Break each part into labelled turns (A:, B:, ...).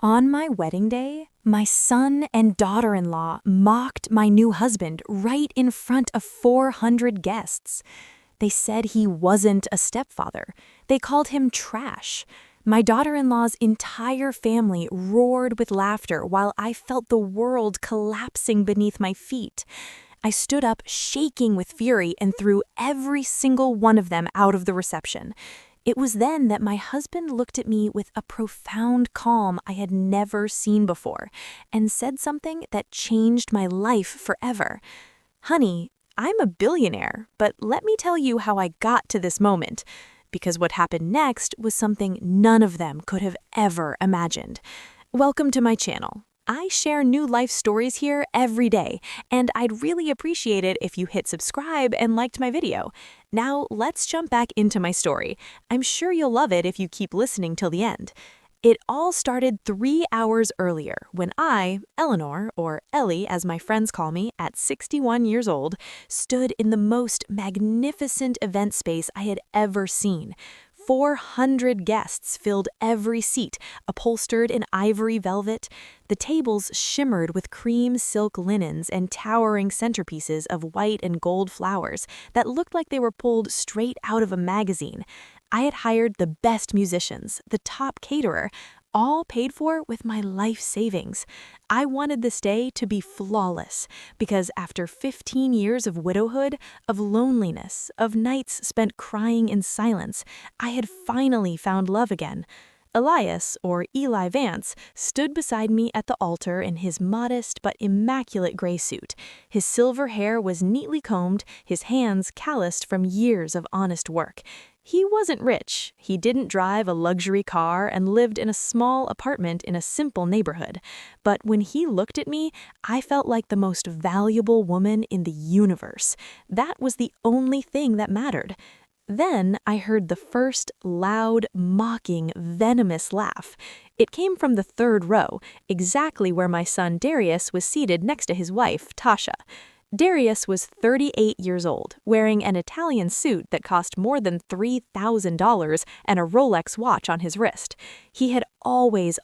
A: On my wedding day, my son and daughter-in-law mocked my new husband right in front of 400 guests. They said he wasn't a stepfather. They called him trash. My daughter-in-law's entire family roared with laughter while I felt the world collapsing beneath my feet. I stood up shaking with fury and threw every single one of them out of the reception. It was then that my husband looked at me with a profound calm I had never seen before and said something that changed my life forever. "Honey, I'm a billionaire, but let me tell you how I got to this moment." Because what happened next was something none of them could have ever imagined. Welcome to my channel. I share new life stories here every day, and I'd really appreciate it if you hit subscribe and liked my video. Now, let's jump back into my story. I'm sure you'll love it if you keep listening till the end. It all started 3 hours earlier when I, Eleanor, or Ellie as my friends call me, at 61 years old, stood in the most magnificent event space I had ever seen. 400 guests filled every seat, upholstered in ivory velvet. The tables shimmered with cream silk linens and towering centerpieces of white and gold flowers that looked like they were pulled straight out of a magazine. I had hired the best musicians, the top caterer, all paid for with my life savings. I wanted this day to be flawless because after 15 years of widowhood, of loneliness, of nights spent crying in silence, I had finally found love again. Elias, or Eli Vance, stood beside me at the altar in his modest but immaculate gray suit. His silver hair was neatly combed, his hands calloused from years of honest work. He wasn't rich, he didn't drive a luxury car and lived in a small apartment in a simple neighborhood. But when he looked at me, I felt like the most valuable woman in the universe. That was the only thing that mattered. Then I heard the first loud, mocking, venomous laugh. It came from the third row, exactly where my son Darius was seated next to his wife, Tasha. Darius was 38 years old, wearing an Italian suit that cost more than $3,000 and a Rolex watch on his wrist. He had always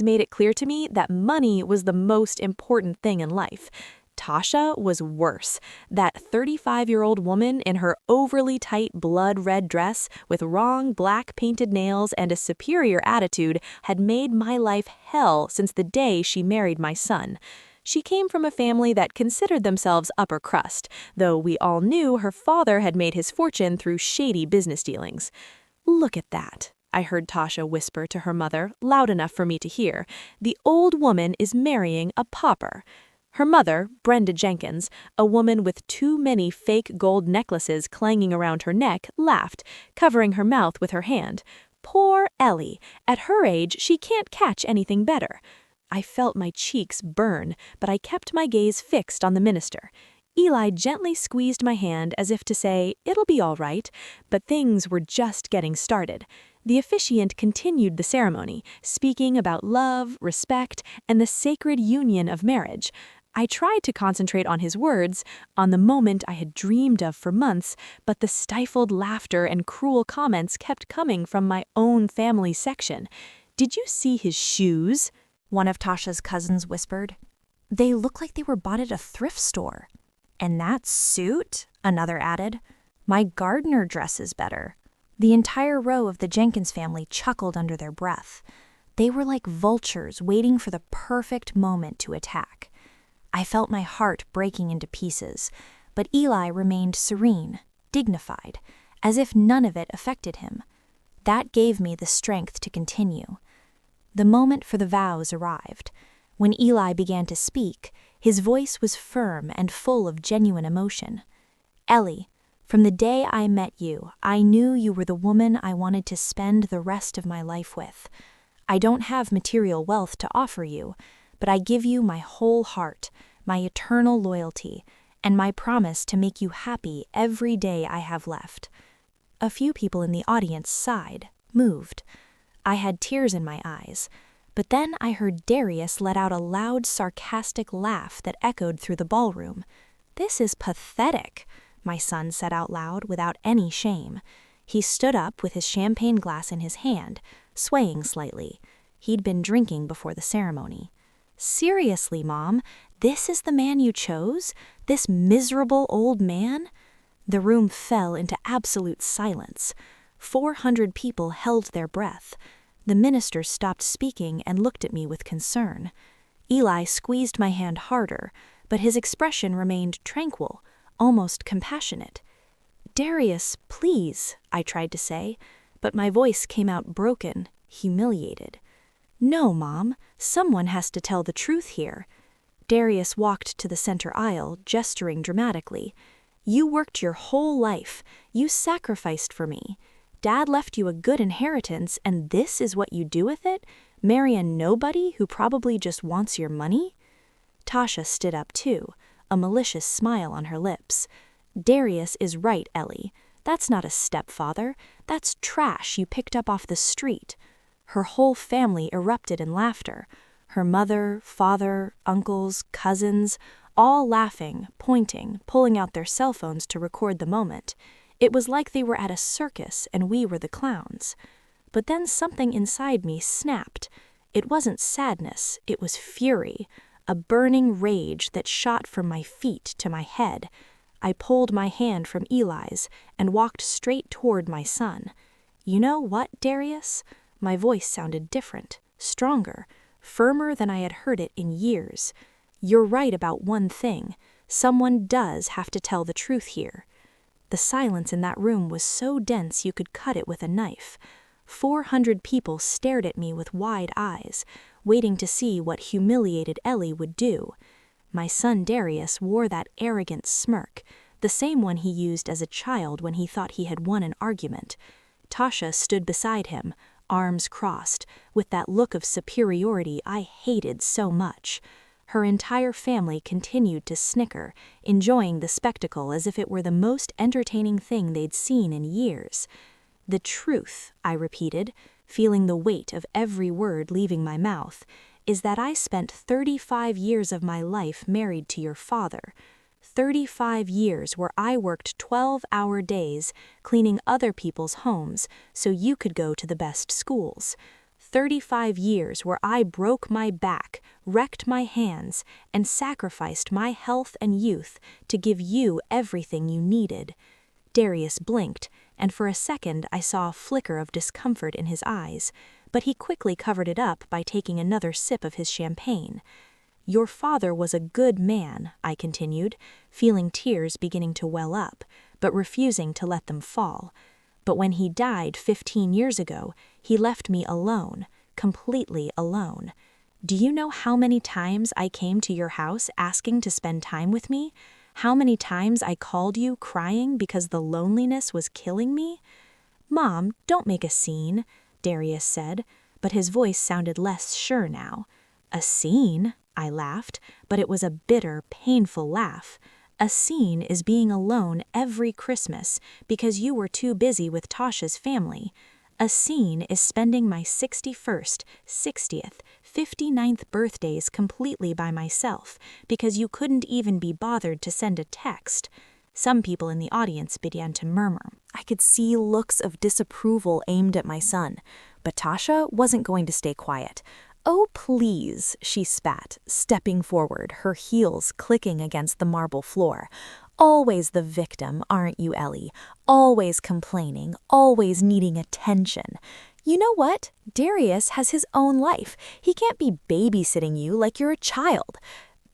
A: made it clear to me that money was the most important thing in life. Tasha was worse. That 35-year-old woman in her overly tight blood-red dress with wrong black painted nails and a superior attitude had made my life hell since the day she married my son. She came from a family that considered themselves upper crust, though we all knew her father had made his fortune through shady business dealings. "Look at that," I heard Tasha whisper to her mother, loud enough for me to hear. "The old woman is marrying a pauper." Her mother, Brenda Jenkins, a woman with too many fake gold necklaces clanging around her neck, laughed, covering her mouth with her hand. "Poor Ellie. At her age, she can't catch anything better." I felt my cheeks burn, but I kept my gaze fixed on the minister. Eli gently squeezed my hand as if to say, "It'll be all right," but things were just getting started. The officiant continued the ceremony, speaking about love, respect, and the sacred union of marriage. I tried to concentrate on his words, on the moment I had dreamed of for months, but the stifled laughter and cruel comments kept coming from my own family section. "Did you see his shoes?" one of Tasha's cousins whispered. "They look like they were bought at a thrift store." "And that suit?" another added. "My gardener dresses better." The entire row of the Jenkins family chuckled under their breath. They were like vultures waiting for the perfect moment to attack. I felt my heart breaking into pieces, but Eli remained serene, dignified, as if none of it affected him. That gave me the strength to continue. The moment for the vows arrived. When Eli began to speak, his voice was firm and full of genuine emotion. "Ellie, from the day I met you, I knew you were the woman I wanted to spend the rest of my life with. I don't have material wealth to offer you, but I give you my whole heart, my eternal loyalty, and my promise to make you happy every day I have left." A few people in the audience sighed, moved. I had tears in my eyes, but then I heard Darius let out a loud, sarcastic laugh that echoed through the ballroom. "This is pathetic," my son said out loud without any shame. He stood up with his champagne glass in his hand, swaying slightly. He'd been drinking before the ceremony. "Seriously, Mom, this is the man you chose? This miserable old man?" The room fell into absolute silence. 400 people held their breath. The minister stopped speaking and looked at me with concern. Eli squeezed my hand harder, but his expression remained tranquil, almost compassionate. "Darius, please," I tried to say, but my voice came out broken, humiliated. "No, Mom, someone has to tell the truth here." Darius walked to the center aisle, gesturing dramatically. "You worked your whole life. You sacrificed for me. Dad left you a good inheritance, and this is what you do with it? Marry a nobody who probably just wants your money?" Tasha stood up too, a malicious smile on her lips. "Darius is right, Ellie. That's not a stepfather. That's trash you picked up off the street." Her whole family erupted in laughter. Her mother, father, uncles, cousins, all laughing, pointing, pulling out their cell phones to record the moment. It was like they were at a circus and we were the clowns. But then something inside me snapped. It wasn't sadness, it was fury, a burning rage that shot from my feet to my head. I pulled my hand from Eli's and walked straight toward my son. "You know what, Darius?" My voice sounded different, stronger, firmer than I had heard it in years. "You're right about one thing. Someone does have to tell the truth here." The silence in that room was so dense you could cut it with a knife. 400 people stared at me with wide eyes, waiting to see what humiliated Ellie would do. My son Darius wore that arrogant smirk, the same one he used as a child when he thought he had won an argument. Tasha stood beside him, arms crossed, with that look of superiority I hated so much. Her entire family continued to snicker, enjoying the spectacle as if it were the most entertaining thing they'd seen in years. "The truth," I repeated, feeling the weight of every word leaving my mouth, "is that I spent 35 years of my life married to your father. 35 years where I worked 12-hour days cleaning other people's homes so you could go to the best schools. 35 years where I broke my back, wrecked my hands, and sacrificed my health and youth to give you everything you needed." Darius blinked, and for a second I saw a flicker of discomfort in his eyes, but he quickly covered it up by taking another sip of his champagne. "Your father was a good man," I continued, feeling tears beginning to well up, but refusing to let them fall. "But when he died 15 years ago, he left me alone, completely alone. Do you know how many times I came to your house asking to spend time with me? How many times I called you crying because the loneliness was killing me?" "Mom, don't make a scene," Darius said, but his voice sounded less sure now. "A scene?" I laughed, but it was a bitter, painful laugh. "A scene is being alone every Christmas because you were too busy with Tasha's family. A scene is spending my 61st, 60th, 59th birthdays completely by myself because you couldn't even be bothered to send a text." Some people in the audience began to murmur. I could see looks of disapproval aimed at my son, but Tasha wasn't going to stay quiet. "Oh, please," she spat, stepping forward, her heels clicking against the marble floor. "Always the victim, aren't you, Ellie? Always complaining, always needing attention. You know what? Darius has his own life. He can't be babysitting you like you're a child."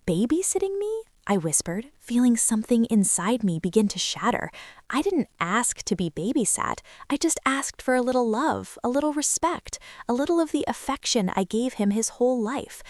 A: "Babysitting me?" I whispered, feeling something inside me begin to shatter. I didn't ask to be babysat. I just asked for a little love, a little respect, a little of the affection I gave him his whole life.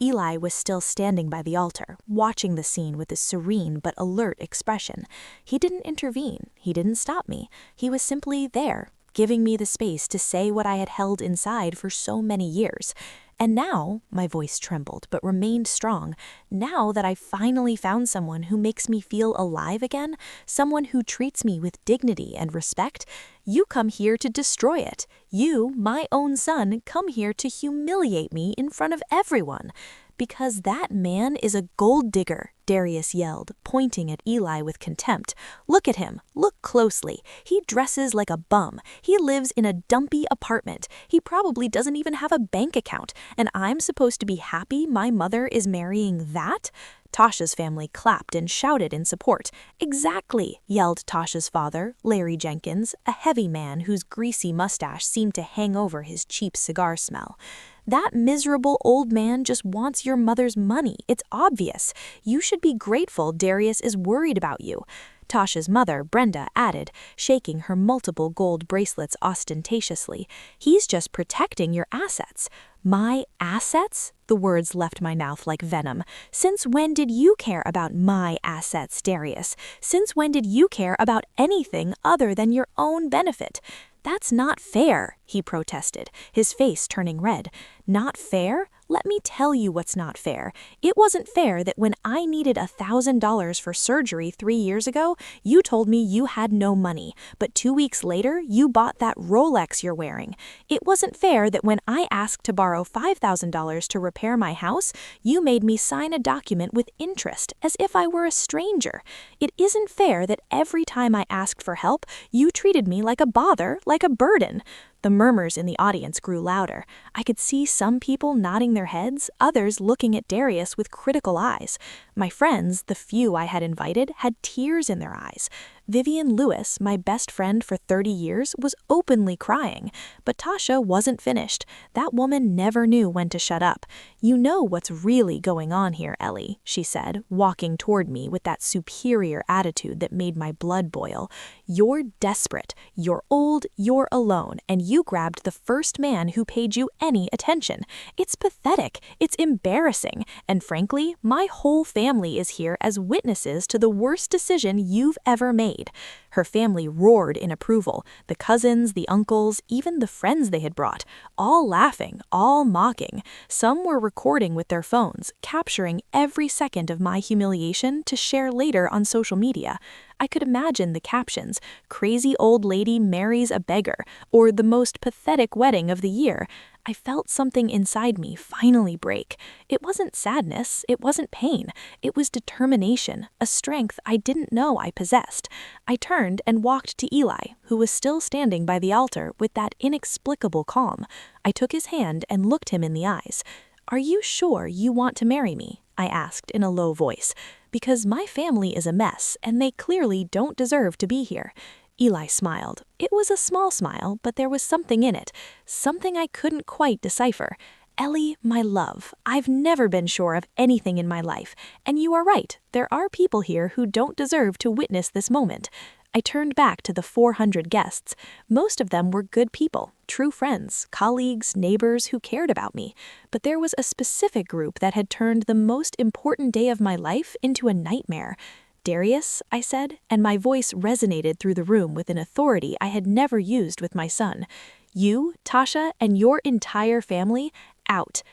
A: Eli was still standing by the altar, watching the scene with a serene but alert expression. He didn't intervene. He didn't stop me. He was simply there, giving me the space to say what I had held inside for so many years. And now, my voice trembled but remained strong, now that I finally found someone who makes me feel alive again, someone who treats me with dignity and respect, You come here to destroy it. You, my own son, come here to humiliate me in front of everyone. Because that man is a gold digger, Darius yelled, pointing at Eli with contempt. Look at him. Look closely. He dresses like a bum. He lives in a dumpy apartment. He probably doesn't even have a bank account. And I'm supposed to be happy my mother is marrying that? Tasha's family clapped and shouted in support. Exactly, yelled Tasha's father, Larry Jenkins, a heavy man whose greasy mustache seemed to hang over his cheap cigar smell. That miserable old man just wants your mother's money. It's obvious. You should be grateful Darius is worried about you. Tasha's mother, Brenda, added, shaking her multiple gold bracelets ostentatiously. He's just protecting your assets. My assets? The words left my mouth like venom. Since when did you care about my assets, Darius? Since when did you care about anything other than your own benefit? That's not fair, he protested, his face turning red. Not fair? Let me tell you what's not fair. It wasn't fair that when I needed $1,000 for surgery 3 years ago, you told me you had no money, but 2 weeks later, you bought that Rolex you're wearing. It wasn't fair that when I asked to borrow $5,000 to repair my house, you made me sign a document with interest as if I were a stranger. It isn't fair that every time I asked for help, you treated me like a bother, like a burden. The murmurs in the audience grew louder. I could see some people nodding their heads, others looking at Darius with critical eyes. My friends, the few I had invited, had tears in their eyes. Vivian Lewis, my best friend for 30 years, was openly crying. But Tasha wasn't finished. That woman never knew when to shut up. You know what's really going on here, Ellie, she said, walking toward me with that superior attitude that made my blood boil. You're desperate. You're old. You're alone. And you grabbed the first man who paid you any attention. It's pathetic. It's embarrassing. And frankly, my whole family is here as witnesses to the worst decision you've ever made. Her family roared in approval, the cousins, the uncles, even the friends they had brought, all laughing, all mocking. Some were recording with their phones, capturing every second of my humiliation to share later on social media. I could imagine the captions, "Crazy old lady marries a beggar," or "The most pathetic wedding of the year." I felt something inside me finally break. It wasn't sadness, it wasn't pain. It was determination, a strength I didn't know I possessed. I turned and walked to Eli, who was still standing by the altar with that inexplicable calm. I took his hand and looked him in the eyes. "Are you sure you want to marry me?" I asked in a low voice. "Because my family is a mess, and they clearly don't deserve to be here." Eli smiled. It was a small smile, but there was something in it, something I couldn't quite decipher. "Ellie, my love, I've never been sure of anything in my life, and you are right, there are people here who don't deserve to witness this moment." I turned back to the 400 guests. Most of them were good people, true friends, colleagues, neighbors who cared about me. But there was a specific group that had turned the most important day of my life into a nightmare. "Darius," I said, and my voice resonated through the room with an authority I had never used with my son. "You, Tasha, and your entire family, out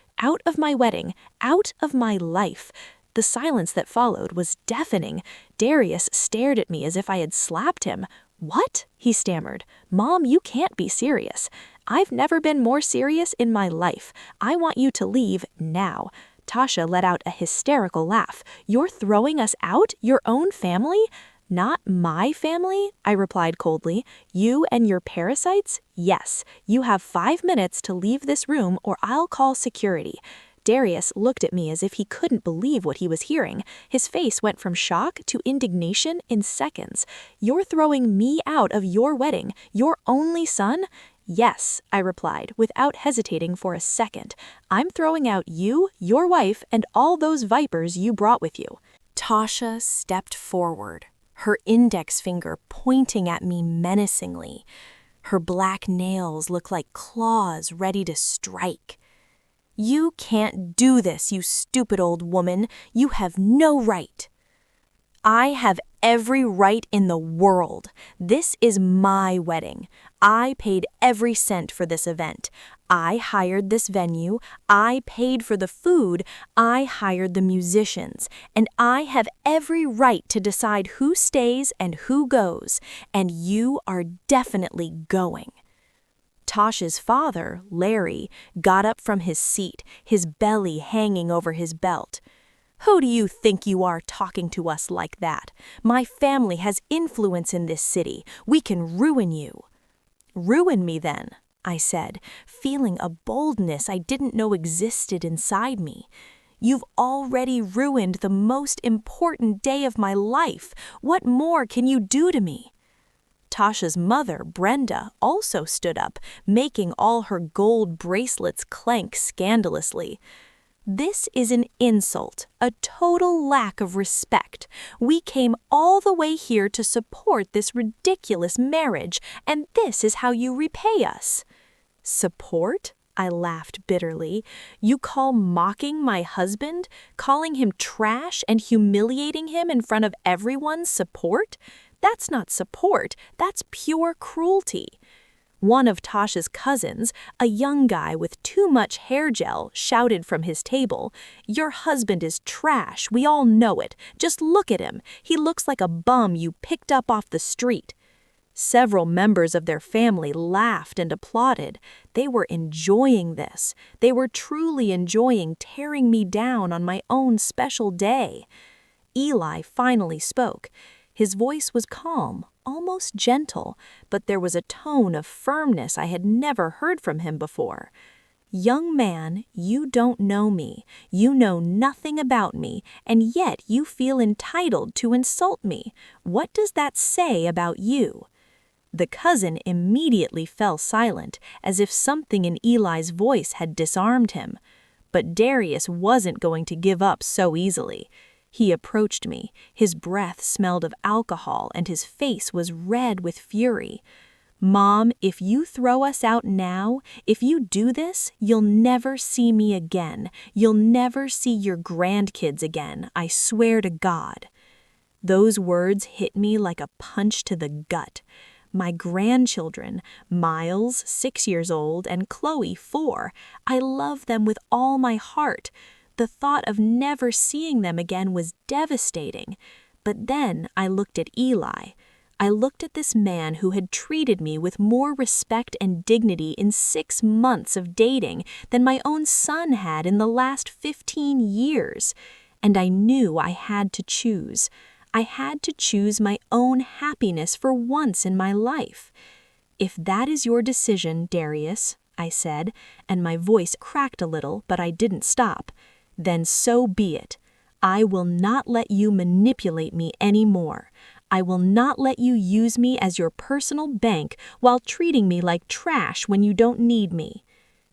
A: of my wedding, out of my life." The silence that followed was deafening. Darius stared at me as if I had slapped him. "What?" he stammered. "Mom, you can't be serious." "I've never been more serious in my life. I want you to leave now." Tasha let out a hysterical laugh. "You're throwing us out? Your own family?" "Not my family," I replied coldly. "You and your parasites? Yes. You have 5 minutes to leave this room or I'll call security." Darius looked at me as if he couldn't believe what he was hearing. His face went from shock to indignation in seconds. "You're throwing me out of your wedding, your only son?" "Yes," I replied, without hesitating for a second. "I'm throwing out you, your wife, and all those vipers you brought with you." Tasha stepped forward, her index finger pointing at me menacingly. Her black nails looked like claws ready to strike. "You can't do this, you stupid old woman. You have no right." "I have every right in the world. This is my wedding. I paid every cent for this event. I hired this venue, I paid for the food, I hired the musicians, and I have every right to decide who stays and who goes, and you are definitely going." Tasha's father, Larry, got up from his seat, his belly hanging over his belt. "Who do you think you are talking to us like that? My family has influence in this city. We can ruin you." "Ruin me then," I said, feeling a boldness I didn't know existed inside me. "You've already ruined the most important day of my life. What more can you do to me?" Tasha's mother, Brenda, also stood up, making all her gold bracelets clank scandalously. "This is an insult, a total lack of respect. We came all the way here to support this ridiculous marriage, and this is how you repay us." "Support?" I laughed bitterly. "You call mocking my husband, calling him trash and humiliating him in front of everyone support? That's not support, that's pure cruelty." One of Tasha's cousins, a young guy with too much hair gel, shouted from his table, "Your husband is trash, we all know it. Just look at him. He looks like a bum you picked up off the street." Several members of their family laughed and applauded. They were enjoying this. They were truly enjoying tearing me down on my own special day. Eli finally spoke. His voice was calm, almost gentle, but there was a tone of firmness I had never heard from him before. "Young man, you don't know me. You know nothing about me, and yet you feel entitled to insult me. What does that say about you?" The cousin immediately fell silent, as if something in Eli's voice had disarmed him. But Darius wasn't going to give up so easily. He approached me. His breath smelled of alcohol, and his face was red with fury. "Mom, if you throw us out now, if you do this, you'll never see me again. You'll never see your grandkids again, I swear to God." Those words hit me like a punch to the gut. My grandchildren, Miles, 6 years old, and Chloe, 4, I love them with all my heart. The thought of never seeing them again was devastating. But then I looked at Eli. I looked at this man who had treated me with more respect and dignity in 6 months of dating than my own son had in the last 15 years. And I knew I had to choose. I had to choose my own happiness for once in my life. "If that is your decision, Darius," I said, and my voice cracked a little, but I didn't stop, "then so be it. I will not let you manipulate me anymore. I will not let you use me as your personal bank while treating me like trash when you don't need me."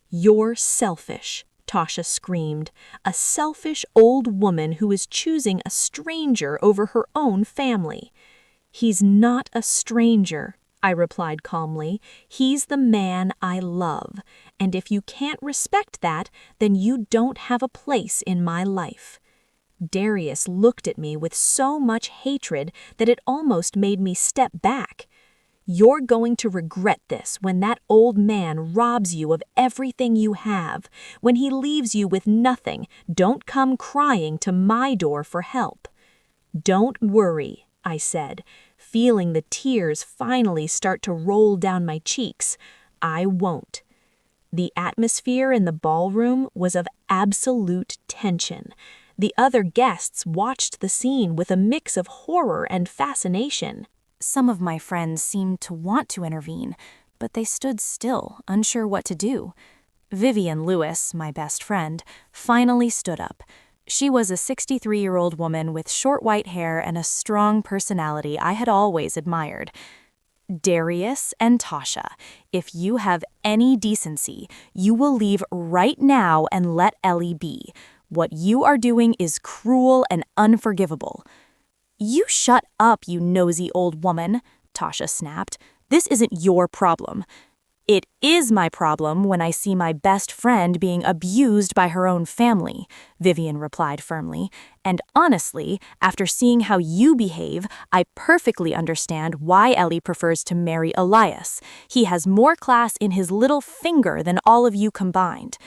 A: "You're selfish," Tasha screamed. "A selfish old woman who is choosing a stranger over her own family." "He's not a stranger," I replied calmly. "He's the man I love. And if you can't respect that, then you don't have a place in my life." Darius looked at me with so much hatred that it almost made me step back. "You're going to regret this when that old man robs you of everything you have. When he leaves you with nothing, don't come crying to my door for help." "Don't worry," I said, feeling the tears finally start to roll down my cheeks. "I won't." The atmosphere in the ballroom was of absolute tension. The other guests watched the scene with a mix of horror and fascination. Some of my friends seemed to want to intervene, but they stood still, unsure what to do. Vivian Lewis, my best friend, finally stood up. She was a 63-year-old woman with short white hair and a strong personality I had always admired. "Darius and Tasha, if you have any decency, you will leave right now and let Ellie be. What you are doing is cruel and unforgivable." "You shut up, you nosy old woman," Tasha snapped. "This isn't your problem." It is my problem when I see my best friend being abused by her own family, Vivian replied firmly. And honestly, after seeing how you behave, I perfectly understand why Ellie prefers to marry Elias. He has more class in his little finger than all of you combined.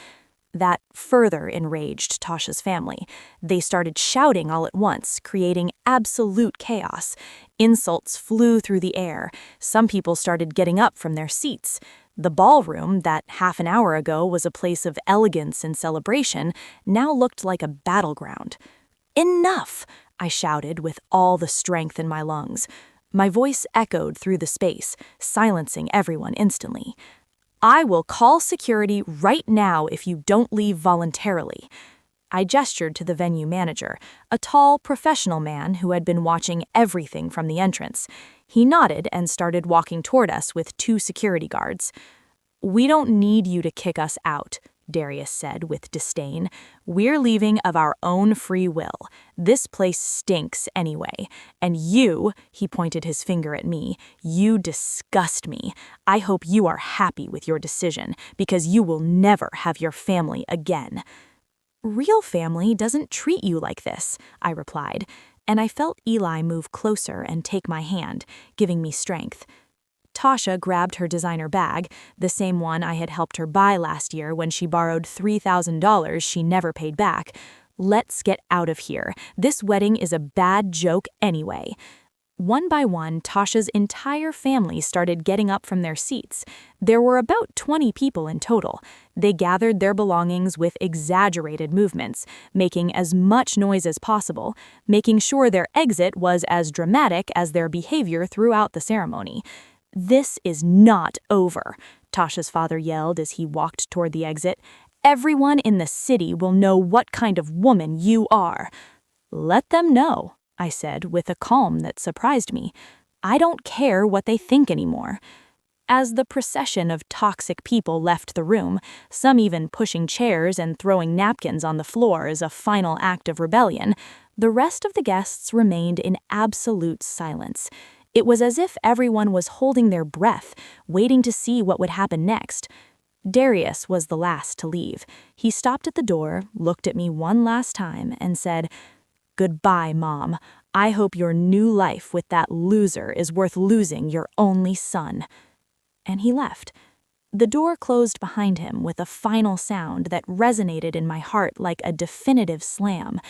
A: That further enraged Tasha's family. They started shouting all at once, creating absolute chaos. Insults flew through the air. Some people started getting up from their seats. The ballroom, that half an hour ago was a place of elegance and celebration, now looked like a battleground. "Enough!" I shouted with all the strength in my lungs. My voice echoed through the space, silencing everyone instantly. "I will call security right now if you don't leave voluntarily." I gestured to the venue manager, a tall, professional man who had been watching everything from the entrance. He nodded and started walking toward us with 2 security guards. "We don't need you to kick us out," Darius said with disdain. "We're leaving of our own free will. This place stinks anyway. And you," he pointed his finger at me, "you disgust me. I hope you are happy with your decision, because you will never have your family again." "Real family doesn't treat you like this," I replied, and I felt Eli move closer and take my hand, giving me strength. Tasha grabbed her designer bag, the same one I had helped her buy last year when she borrowed $3,000 she never paid back. "Let's get out of here. This wedding is a bad joke anyway." One by one, Tasha's entire family started getting up from their seats. There were about 20 people in total. They gathered their belongings with exaggerated movements, making as much noise as possible, making sure their exit was as dramatic as their behavior throughout the ceremony. "This is not over," Tasha's father yelled as he walked toward the exit. "Everyone in the city will know what kind of woman you are." "Let them know," I said with a calm that surprised me. "I don't care what they think anymore." As the procession of toxic people left the room, some even pushing chairs and throwing napkins on the floor as a final act of rebellion, the rest of the guests remained in absolute silence. It was as if everyone was holding their breath, waiting to see what would happen next. Darius was the last to leave. He stopped at the door, looked at me one last time, and said, "Goodbye, Mom. I hope your new life with that loser is worth losing your only son." And he left. The door closed behind him with a final sound that resonated in my heart like a definitive slam.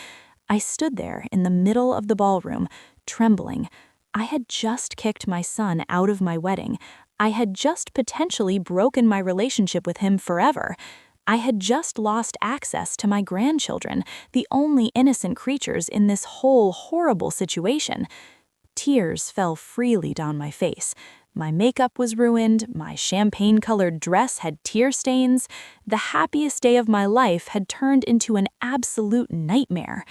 A: I stood there in the middle of the ballroom, trembling. I had just kicked my son out of my wedding. I had just potentially broken my relationship with him forever. I had just lost access to my grandchildren, the only innocent creatures in this whole horrible situation. Tears fell freely down my face. My makeup was ruined, my champagne-colored dress had tear stains. The happiest day of my life had turned into an absolute nightmare.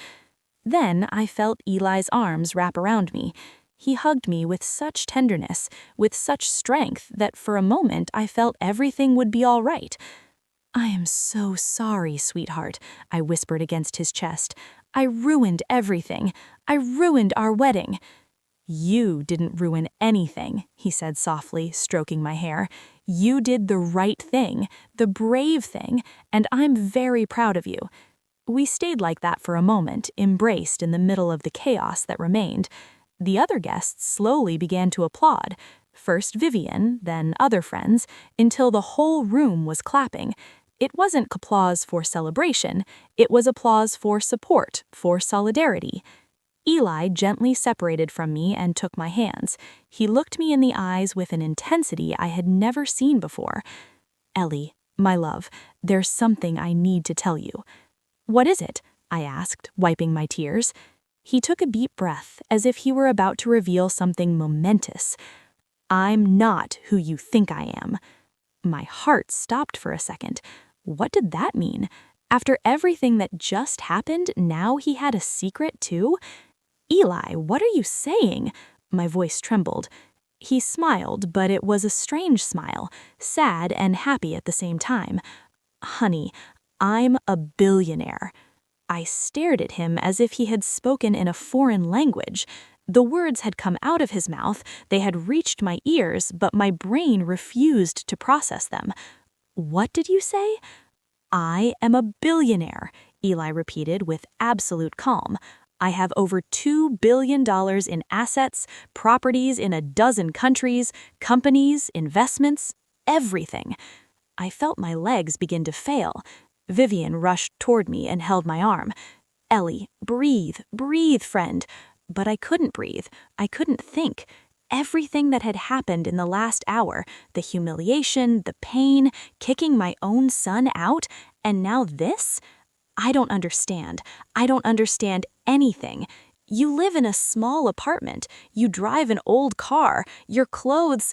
A: Then I felt Eli's arms wrap around me. He hugged me with such tenderness, with such strength, that for a moment I felt everything would be all right. "I am so sorry, sweetheart," I whispered against his chest. "I ruined everything. I ruined our wedding." "You didn't ruin anything," he said softly, stroking my hair. "You did the right thing, the brave thing, and I'm very proud of you." We stayed like that for a moment, embraced in the middle of the chaos that remained. The other guests slowly began to applaud, first Vivian, then other friends, until the whole room was clapping. It wasn't applause for celebration, it was applause for support, for solidarity. Eli gently separated from me and took my hands. He looked me in the eyes with an intensity I had never seen before. "Ellie, my love, there's something I need to tell you." "What is it?" I asked, wiping my tears. He took a deep breath, as if he were about to reveal something momentous. "I'm not who you think I am." My heart stopped for a second. What did that mean? After everything that just happened, now he had a secret too? "Eli, what are you saying?" My voice trembled. He smiled, but it was a strange smile, sad and happy at the same time. "Honey, I'm a billionaire." I stared at him as if he had spoken in a foreign language. The words had come out of his mouth, they had reached my ears, but my brain refused to process them. "What did you say?" "I am a billionaire," Eli repeated with absolute calm. "I have over $2 billion in assets, properties in a dozen countries, companies, investments, everything." I felt my legs begin to fail. Vivian rushed toward me and held my arm. "Ellie, breathe, breathe, friend." But I couldn't breathe. I couldn't think. Everything that had happened in the last hour, the humiliation, the pain, kicking my own son out, and now this? I don't understand. I don't understand anything. You live in a small apartment. You drive an old car. Your clothes...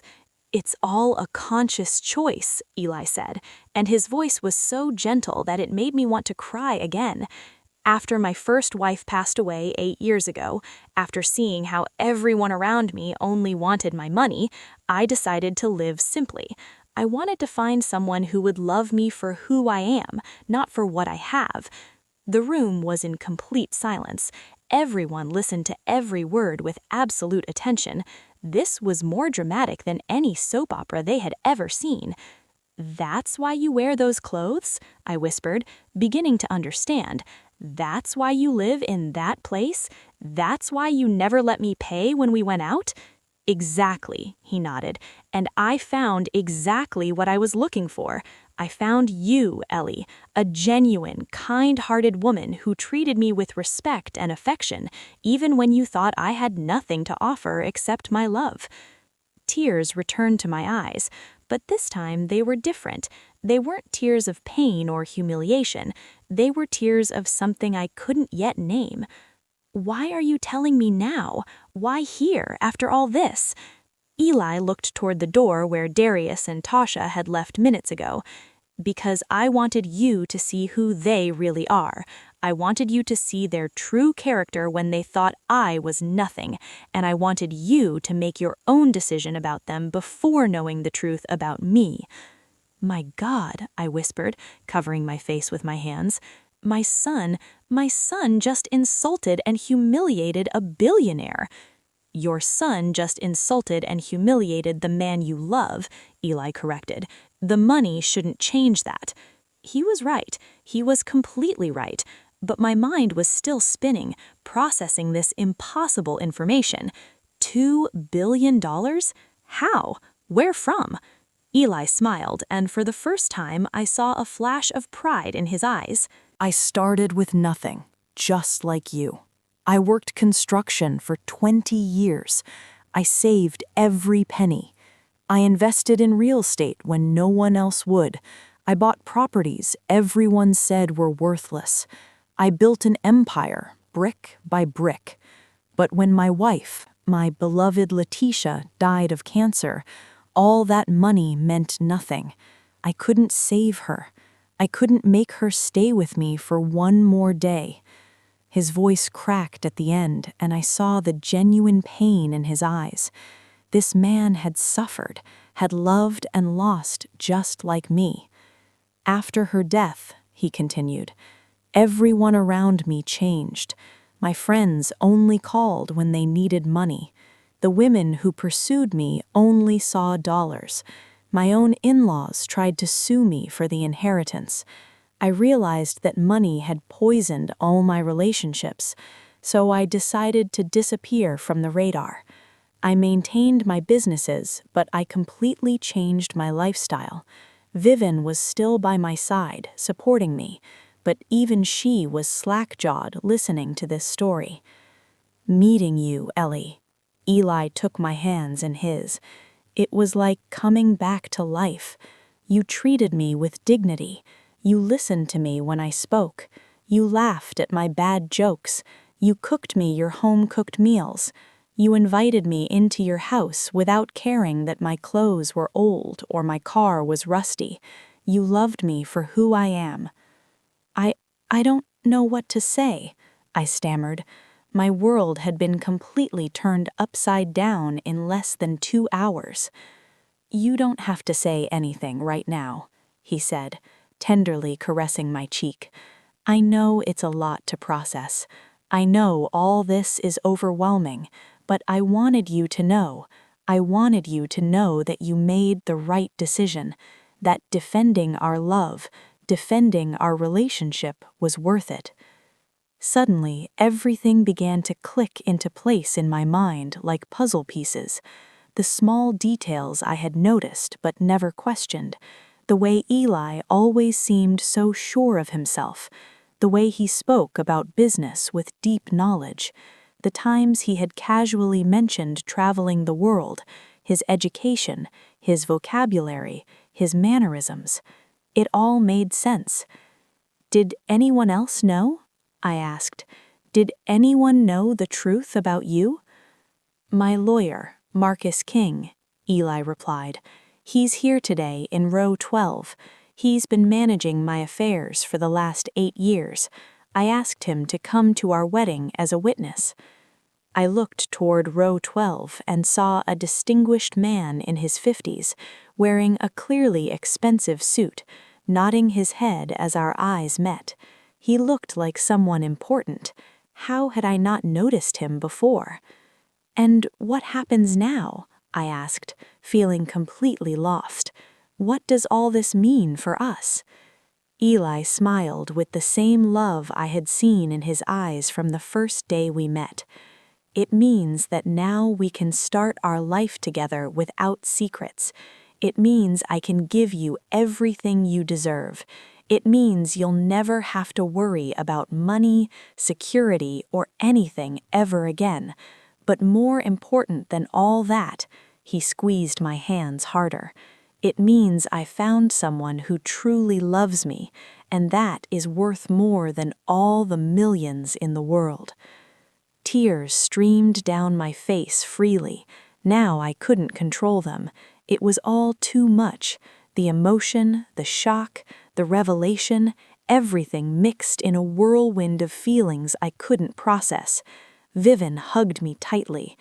A: "It's all a conscious choice," Eli said, and his voice was so gentle that it made me want to cry again. After my first wife passed away 8 years ago, after seeing how everyone around me only wanted my money, I decided to live simply. I wanted to find someone who would love me for who I am, not for what I have. The room was in complete silence. Everyone listened to every word with absolute attention. This was more dramatic than any soap opera they had ever seen. "That's why you wear those clothes?" I whispered, beginning to understand. "That's why you live in that place? That's why you never let me pay when we went out?" "Exactly," he nodded, "and I found exactly what I was looking for. I found you, Ellie, a genuine, kind-hearted woman who treated me with respect and affection, even when you thought I had nothing to offer except my love." Tears returned to my eyes, but this time they were different. They weren't tears of pain or humiliation. They were tears of something I couldn't yet name. "Why are you telling me now? Why here, after all this?" Eli looked toward the door where Darius and Tasha had left minutes ago. "Because I wanted you to see who they really are. I wanted you to see their true character when they thought I was nothing, and I wanted you to make your own decision about them before knowing the truth about me." "My God," I whispered, covering my face with my hands. My son just insulted and humiliated a billionaire." "Your son just insulted and humiliated the man you love," Eli corrected. "The money shouldn't change that." He was right. He was completely right. But my mind was still spinning, processing this impossible information. $2 billion? How? Where from? Eli smiled, and for the first time I saw a flash of pride in his eyes.
B: "I started with nothing, just like you. I worked construction for 20 years. I saved every penny. I invested in real estate when no one else would. I bought properties everyone said were worthless. I built an empire, brick by brick. But when my wife, my beloved Letitia, died of cancer, all that money meant nothing. I couldn't save her. I couldn't make her stay with me for one more day." His voice cracked at the end, and I saw the genuine pain in his eyes. This man had suffered, had loved and lost just like me. "After her death," he continued, "everyone around me changed. My friends only called when they needed money. The women who pursued me only saw dollars. My own in-laws tried to sue me for the inheritance. I realized that money had poisoned all my relationships, so I decided to disappear from the radar. I maintained my businesses, but I completely changed my lifestyle. Vivian was still by my side, supporting me, but even she was slack-jawed listening to this story. Meeting you, Ellie." Eli took my hands in his. "It was like coming back to life. You treated me with dignity. You listened to me when I spoke. You laughed at my bad jokes. You cooked me your home-cooked meals. You invited me into your house without caring that my clothes were old or my car was rusty. You loved me for who I am." I don't know what to say," I stammered. My world had been completely turned upside down in less than 2 hours. "You don't have to say anything right now," he said, tenderly caressing my cheek. "I know it's a lot to process. I know all this is overwhelming, But I wanted you to know. I wanted you to know that you made the right decision, that defending our love, defending our relationship was worth it. Suddenly, everything began to click into place in my mind like puzzle pieces. The small details I had noticed but never questioned, the way Eli always seemed so sure of himself, the way he spoke about business with deep knowledge, the times he had casually mentioned traveling the world, his education, his vocabulary, his mannerisms. It all made sense. Did anyone else know? I asked. Did anyone know the truth about you? My lawyer, Marcus King, Eli replied. He's here today in row 12. He's been managing my affairs for the last 8 years. I asked him to come to our wedding as a witness. I looked toward row 12 and saw a distinguished man in his 50s, wearing a clearly expensive suit, nodding his head as our eyes met. He looked like someone important. How had I not noticed him before? And what happens now? I asked, feeling completely lost. What does all this mean for us? Eli smiled with the same love I had seen in his eyes from the first day we met. It means that now we can start our life together without secrets. It means I can give you everything you deserve. It means you'll never have to worry about money, security, or anything ever again. But more important than all that, he squeezed my hands harder. It means I found someone who truly loves me, and that is worth more than all the millions in the world. Tears streamed down my face freely. Now I couldn't control them. It was all too much. The emotion, the shock, the revelation, everything mixed in a whirlwind of feelings I couldn't process. Vivian hugged me tightly.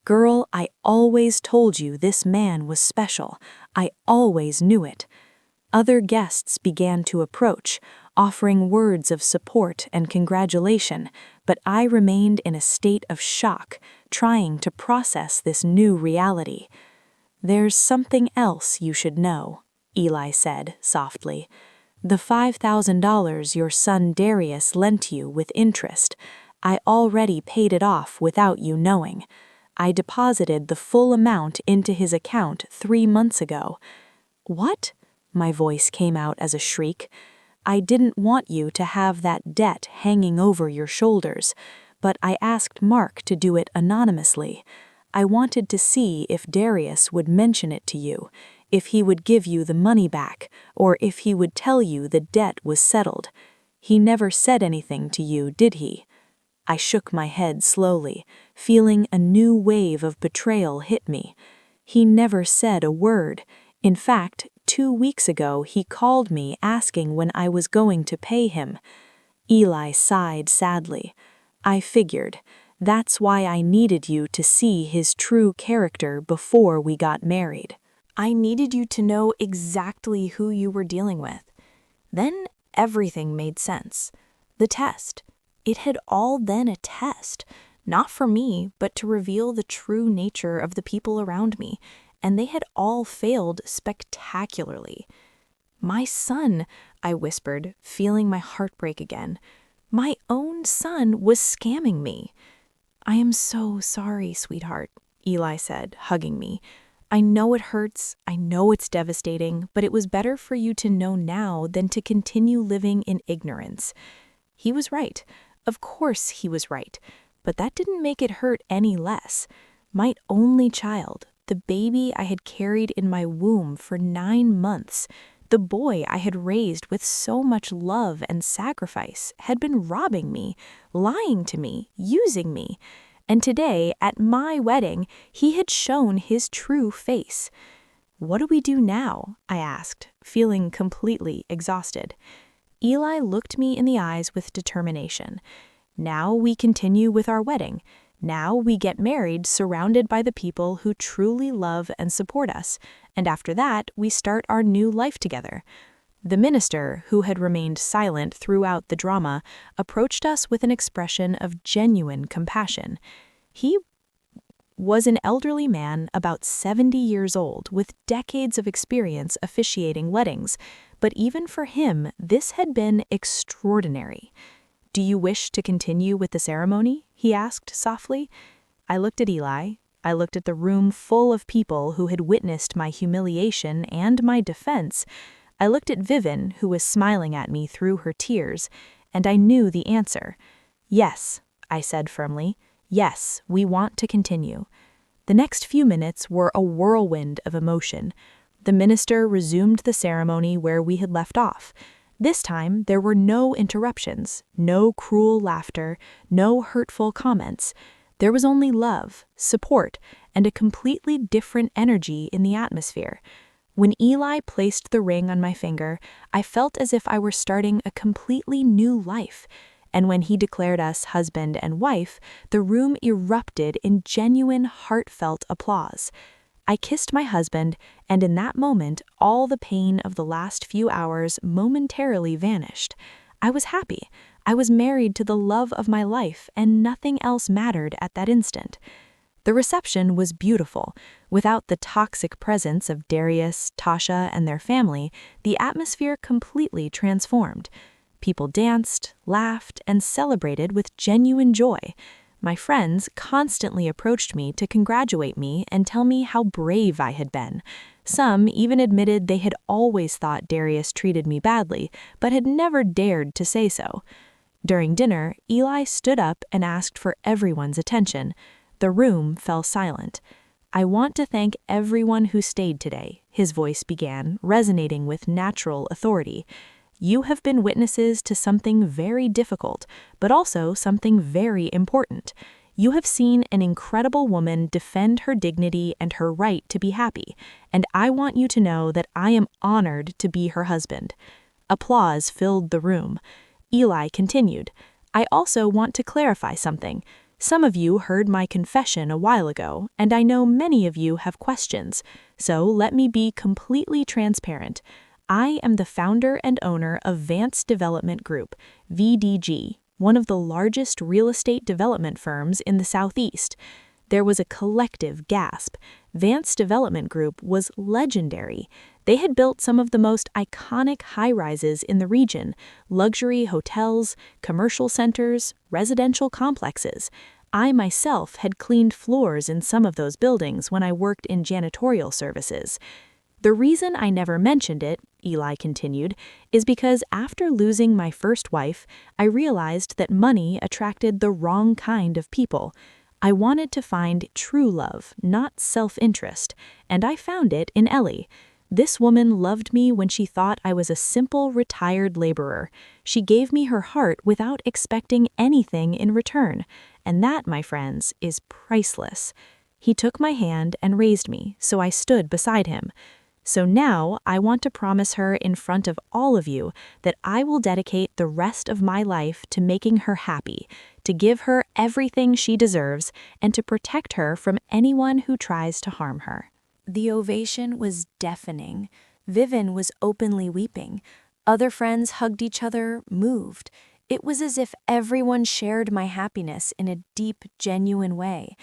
B: Girl, I always told you this man was special. I always knew it. Other guests began to approach, offering words of support and congratulation, but I remained in a state of shock, trying to process this new reality. There's something else you should know, Eli said softly. The $5,000 your son Darius lent you with interest, I already paid it off without you knowing. I deposited the full amount into his account 3 months ago. What? My voice came out as a shriek. I didn't want you to have that debt hanging over your shoulders, but I asked Mark to do it anonymously. I wanted to see if Darius would mention it to you, if he would give you the money back, or if he would tell you the debt was settled. He never said anything to you, did he? I shook my head slowly, feeling a new wave of betrayal hit me. He never said a word. In fact, 2 weeks ago he called me asking when I was going to pay him. Eli sighed sadly. I figured. That's why I needed you to see his true character before we got married.
A: I needed you to know exactly who you were dealing with. Then everything made sense. The test. It had all been a test, not for me, but to reveal the true nature of the people around me, and they had all failed spectacularly. My son, I whispered, feeling my heart break again. My own son was scamming me. I am so sorry, sweetheart, Eli said, hugging me. I know it hurts, I know it's devastating, but it was better for you to know now than to continue living in ignorance. He was right. Of course he was right, but that didn't make it hurt any less. My only child, the baby I had carried in my womb for 9 months, the boy I had raised with so much love and sacrifice, had been robbing me, lying to me, using me. And today, at my wedding, he had shown his true face. What do we do now? I asked, feeling completely exhausted. Eli looked me in the eyes with determination. Now we continue with our wedding. Now we get married surrounded by the people who truly love and support us, and after that we start our new life together. The minister, who had remained silent throughout the drama, approached us with an expression of genuine compassion. He was an elderly man about 70 years old with decades of experience officiating weddings, but even for him, this had been extraordinary. "Do you wish to continue with the ceremony?" he asked softly. I looked at Eli. I looked at the room full of people who had witnessed my humiliation and my defense. I looked at Vivian, who was smiling at me through her tears, and I knew the answer. "Yes," I said firmly. "Yes, we want to continue." The next few minutes were a whirlwind of emotion. The minister resumed the ceremony where we had left off. This time, there were no interruptions, no cruel laughter, no hurtful comments. There was only love, support, and a completely different energy in the atmosphere. When Eli placed the ring on my finger, I felt as if I were starting a completely new life. And when he declared us husband and wife, the room erupted in genuine, heartfelt applause. I kissed my husband, and in that moment, all the pain of the last few hours momentarily vanished. I was happy. I was married to the love of my life, and nothing else mattered at that instant. The reception was beautiful. Without the toxic presence of Darius, Tasha, and their family, the atmosphere completely transformed. People danced, laughed, and celebrated with genuine joy. My friends constantly approached me to congratulate me and tell me how brave I had been. Some even admitted they had always thought Darius treated me badly, but had never dared to say so. During dinner, Eli stood up and asked for everyone's attention. The room fell silent. "I want to thank everyone who stayed today," his voice began, resonating with natural authority. "You have been witnesses to something very difficult, but also something very important. You have seen an incredible woman defend her dignity and her right to be happy, and I want you to know that I am honored to be her husband." Applause filled the room. Eli continued, "I also want to clarify something. Some of you heard my confession a while ago, and I know many of you have questions. So let me be completely transparent. I am the founder and owner of Vance Development Group, VDG, one of the largest real estate development firms in the Southeast. There was a collective gasp. Vance Development Group was legendary. They had built some of the most iconic high-rises in the region, luxury hotels, commercial centers, residential complexes. I myself had cleaned floors in some of those buildings when I worked in janitorial services. The reason I never mentioned it, Eli continued, is because after losing my first wife, I realized that money attracted the wrong kind of people. I wanted to find true love, not self-interest, and I found it in Ellie. This woman loved me when she thought I was a simple retired laborer. She gave me her heart without expecting anything in return, and that, my friends, is priceless. He took my hand and raised me, so I stood beside him. So now I want to promise her in front of all of you that I will dedicate the rest of my life to making her happy, to give her everything she deserves, and to protect her from anyone who tries to harm her." The ovation was deafening. Vivian was openly weeping. Other friends hugged each other, moved. It was as if everyone shared my happiness in a deep, genuine way.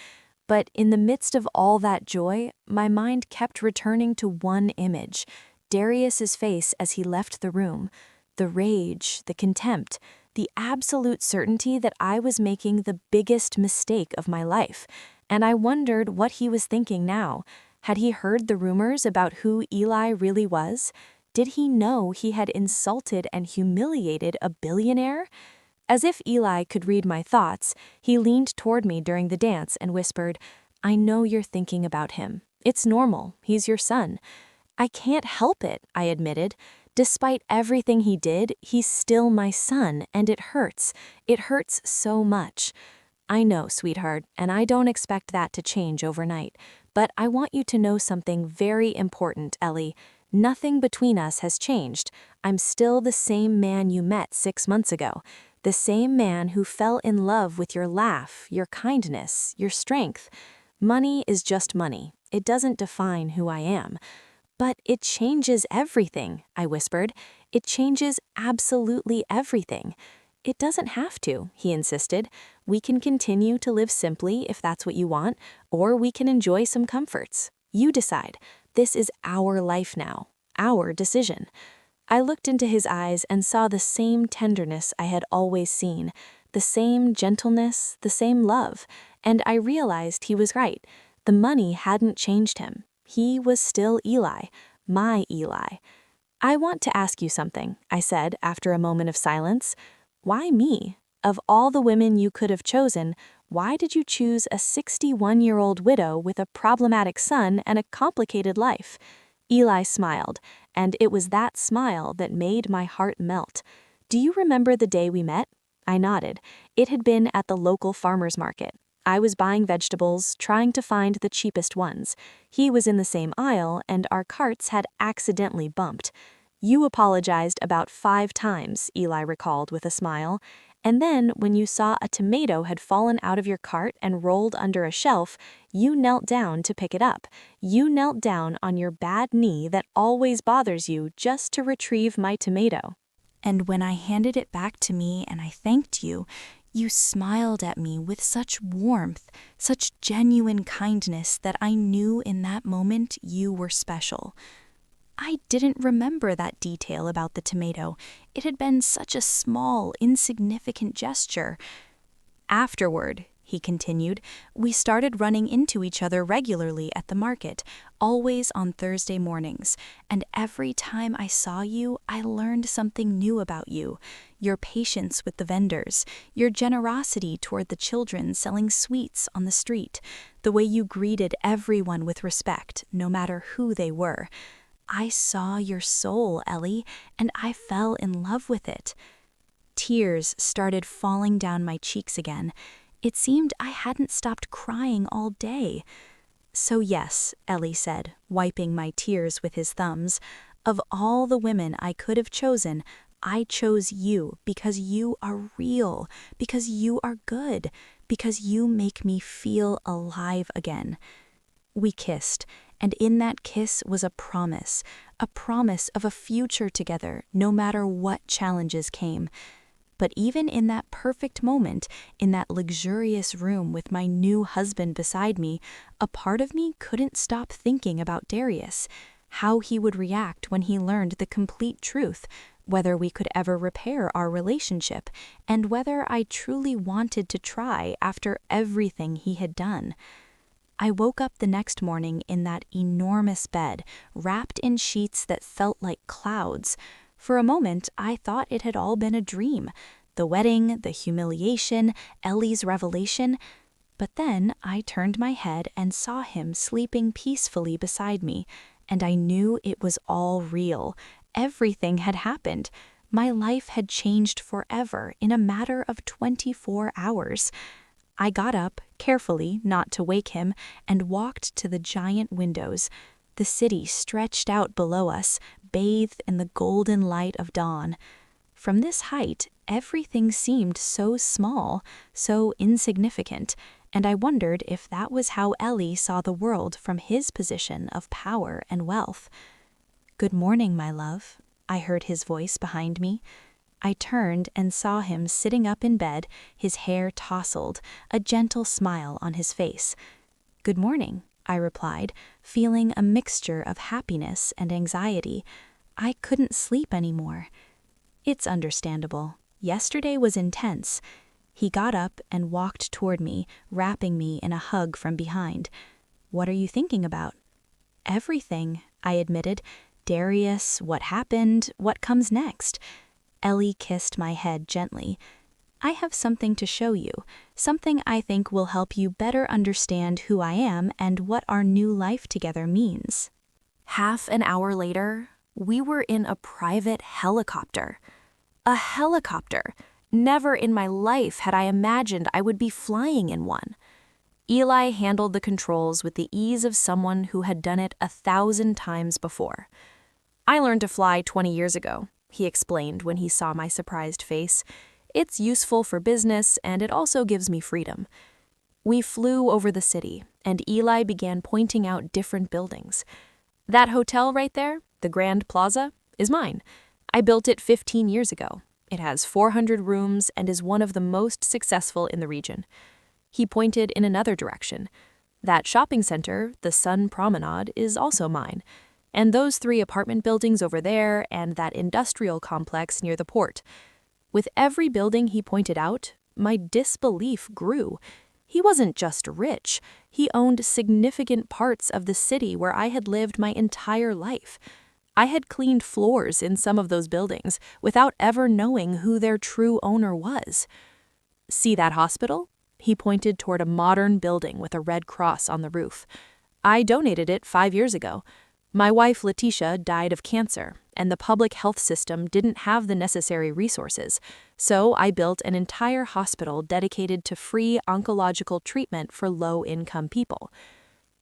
A: But in the midst of all that joy, my mind kept returning to one image, Darius's face as he left the room. The rage, the contempt, the absolute certainty that I was making the biggest mistake of my life. And I wondered what he was thinking now. Had he heard the rumors about who Eli really was? Did he know he had insulted and humiliated a billionaire? As if Eli could read my thoughts, he leaned toward me during the dance and whispered, "I know you're thinking about him. It's normal. He's your son." "I can't help it," I admitted. "Despite everything he did, he's still my son, and it hurts. It hurts so much." "I know, sweetheart, and I don't expect that to change overnight. But I want you to know something very important, Ellie. Nothing between us has changed. I'm still the same man you met 6 months ago. The same man who fell in love with your laugh, your kindness, your strength. Money is just money. It doesn't define who I am." "But it changes everything," I whispered. "It changes absolutely everything. It doesn't have to, he insisted. We can continue to live simply if that's what you want, or we can enjoy some comforts. You decide. This is our life now, our decision. I looked into his eyes and saw the same tenderness I had always seen, the same gentleness, the same love, and I realized he was right. The money hadn't changed him. He was still Eli, my Eli. I want to ask you something, I said after a moment of silence. Why me? Of all the women you could have chosen, why did you choose a 61-year-old widow with a problematic son and a complicated life? Eli smiled, and it was that smile that made my heart melt. Do you remember the day we met? I nodded. It had been at the local farmer's market. I was buying vegetables, trying to find the cheapest ones. He was in the same aisle, and our carts had accidentally bumped. You apologized about 5 times, Eli recalled with a smile. And then, when you saw a tomato had fallen out of your cart and rolled under a shelf, you knelt down to pick it up. You knelt down on your bad knee that always bothers you just to retrieve my tomato. And when I handed it back to me and I thanked you, you smiled at me with such warmth, such genuine kindness that I knew in that moment you were special. I didn't remember that detail about the tomato. It had been such a small, insignificant gesture. Afterward, he continued, we started running into each other regularly at the market, always on Thursday mornings, and every time I saw you, I learned something new about you. Your patience with the vendors, your generosity toward the children selling sweets on the street, the way you greeted everyone with respect, no matter who they were. I saw your soul, Ellie, and I fell in love with it. Tears started falling down my cheeks again. It seemed I hadn't stopped crying all day. So yes, Ellie said, wiping my tears with his thumbs, of all the women I could have chosen, I chose you because you are real, because you are good, because you make me feel alive again. We kissed, and in that kiss was a promise of a future together, no matter what challenges came. But even in that perfect moment, in that luxurious room with my new husband beside me, a part of me couldn't stop thinking about Darius, how he would react when he learned the complete truth, whether we could ever repair our relationship, and whether I truly wanted to try after everything he had done. I woke up the next morning in that enormous bed, wrapped in sheets that felt like clouds. For a moment, I thought it had all been a dream. The wedding, the humiliation, Ellie's revelation. But then I turned my head and saw him sleeping peacefully beside me, and I knew it was all real. Everything had happened. My life had changed forever in a matter of 24 hours. I got up, carefully, not to wake him, and walked to the giant windows. The city stretched out below us, bathed in the golden light of dawn. From this height, everything seemed so small, so insignificant, and I wondered if that was how Ellie saw the world from his position of power and wealth. "Good morning, my love," I heard his voice behind me. I turned and saw him sitting up in bed, his hair tousled, a gentle smile on his face. "Good morning," I replied, feeling a mixture of happiness and anxiety. I couldn't sleep anymore. "It's understandable. Yesterday was intense." He got up and walked toward me, wrapping me in a hug from behind. "What are you thinking about?" "Everything," I admitted. "Darius, what happened, what comes next?" Ellie kissed my head gently. "I have something to show you, something I think will help you better understand who I am and what our new life together means." Half an hour later, we were in a private helicopter. A helicopter! Never in my life had I imagined I would be flying in one. Eli handled the controls with the ease of someone who had done it 1,000 times before. "I learned to fly 20 years ago," he explained when he saw my surprised face. "It's useful for business, and it also gives me freedom." We flew over the city, and Eli began pointing out different buildings. "That hotel right there, the Grand Plaza, is mine. I built it 15 years ago. It has 400 rooms and is one of the most successful in the region. He pointed in another direction. That shopping center, the Sun Promenade, is also mine. And those 3 apartment buildings over there and that industrial complex near the port. With every building he pointed out, my disbelief grew. He wasn't just rich, he owned significant parts of the city where I had lived my entire life. I had cleaned floors in some of those buildings without ever knowing who their true owner was. See that hospital? He pointed toward a modern building with a red cross on the roof. I donated it 5 years ago. My wife Letitia died of cancer, and the public health system didn't have the necessary resources, so I built an entire hospital dedicated to free oncological treatment for low-income people.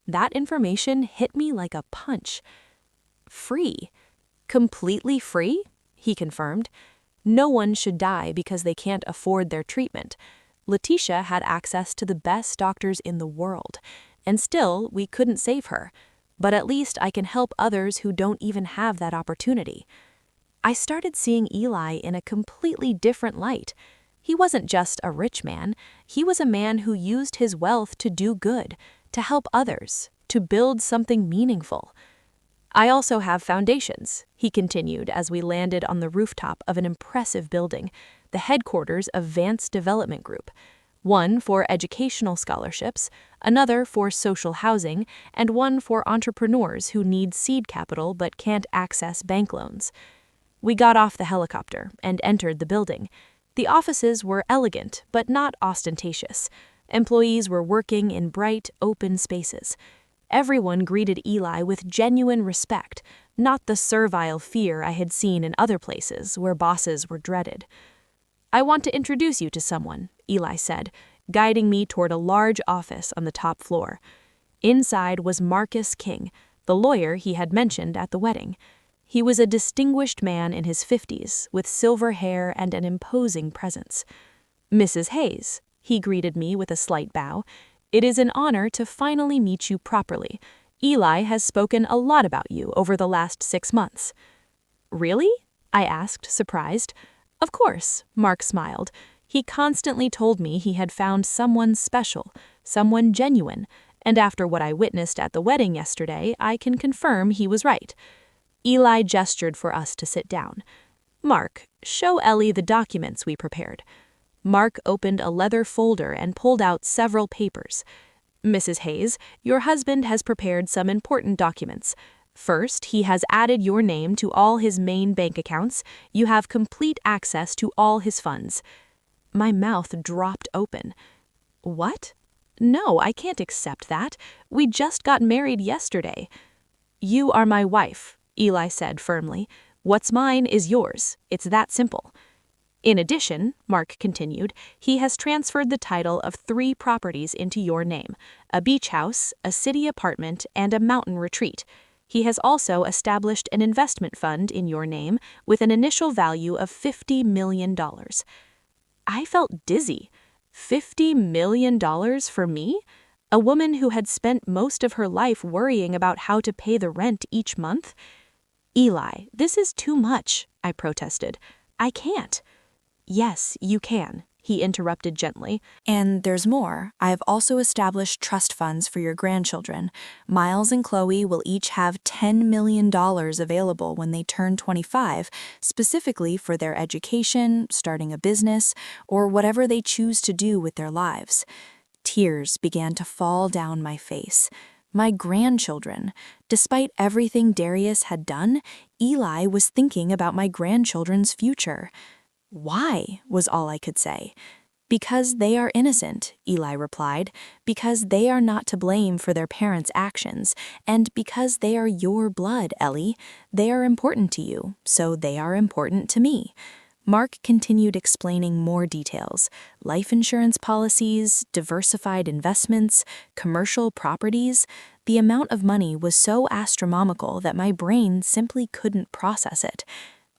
A: That information hit me like a punch. Free. Completely free? He confirmed. No one should die because they can't afford their treatment. Letitia had access to the best doctors in the world, and still we couldn't save her. But at least I can help others who don't even have that opportunity. I started seeing Eli in a completely different light. He wasn't just a rich man. He was a man who used his wealth to do good, to help others, to build something meaningful. I also have foundations, he continued as we landed on the rooftop of an impressive building, the headquarters of Vance Development Group. One for educational scholarships, another for social housing, and one for entrepreneurs who need seed capital but can't access bank loans. We got off the helicopter and entered the building. The offices were elegant but not ostentatious. Employees were working in bright, open spaces. Everyone greeted Eli with genuine respect, not the servile fear I had seen in other places where bosses were dreaded. "I want to introduce you to someone," Eli said, guiding me toward a large office on the top floor. Inside was Marcus King, the lawyer he had mentioned at the wedding. He was a distinguished man in his 50s, with silver hair and an imposing presence. "Mrs. Hayes," he greeted me with a slight bow, "it is an honor to finally meet you properly. Eli has spoken a lot about you over the last 6 months." "Really?" I asked, surprised. "Of course," Mark smiled. He constantly told me he had found someone special, someone genuine, and after what I witnessed at the wedding yesterday, I can confirm he was right. Eli gestured for us to sit down. "Mark, show Ellie the documents we prepared." Mark opened a leather folder and pulled out several papers. "Mrs. Hayes, your husband has prepared some important documents. First, he has added your name to all his main bank accounts. You have complete access to all his funds." My mouth dropped open. "What? No, I can't accept that. We just got married yesterday." "You are my wife," Eli said firmly. "What's mine is yours. It's that simple." "In addition," Mark continued, "he has transferred the title of 3 properties into your name, a beach house, a city apartment, and a mountain retreat. He has also established an investment fund in your name with an initial value of $50 million. I felt dizzy. $50 million for me? A woman who had spent most of her life worrying about how to pay the rent each month? "Eli, this is too much," I protested. "I can't." "Yes, you can," he interrupted gently. "And there's more. I have also established trust funds for your grandchildren. Miles and Chloe will each have $10 million available when they turn 25, specifically for their education, starting a business, or whatever they choose to do with their lives." Tears began to fall down my face. My grandchildren. Despite everything Darius had done, Eli was thinking about my grandchildren's future. "Why?" was all I could say. "Because they are innocent," Eli replied, "because they are not to blame for their parents' actions, and because they are your blood, Ellie. They are important to you, so they are important to me." Mark continued explaining more details: life insurance policies, diversified investments, commercial properties. The amount of money was so astronomical that my brain simply couldn't process it.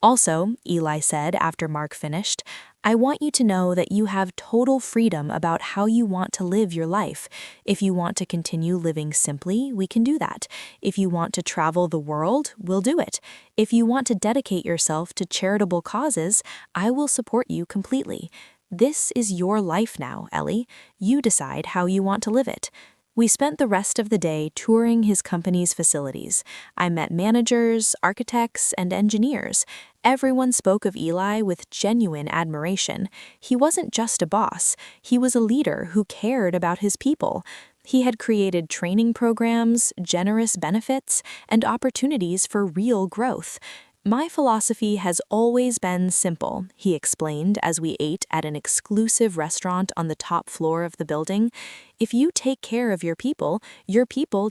A: "Also," Eli said after Mark finished,
B: I want you to know that you have total freedom about how you want to live your life. If you want to continue living simply, we can do that. If you want to travel the world, we'll do it. If you want to dedicate yourself to charitable causes, I will support you completely. This is your life now, Ellie. You decide how you want to live it. We spent the rest of the day touring his company's facilities. I met managers, architects, and engineers. Everyone spoke of Eli with genuine admiration. He wasn't just a boss, he was a leader who cared about his people. He had created training programs, generous benefits, and opportunities for real growth. My philosophy has always been simple, he explained as we ate at an exclusive restaurant on the top floor of the building. If you take care of your people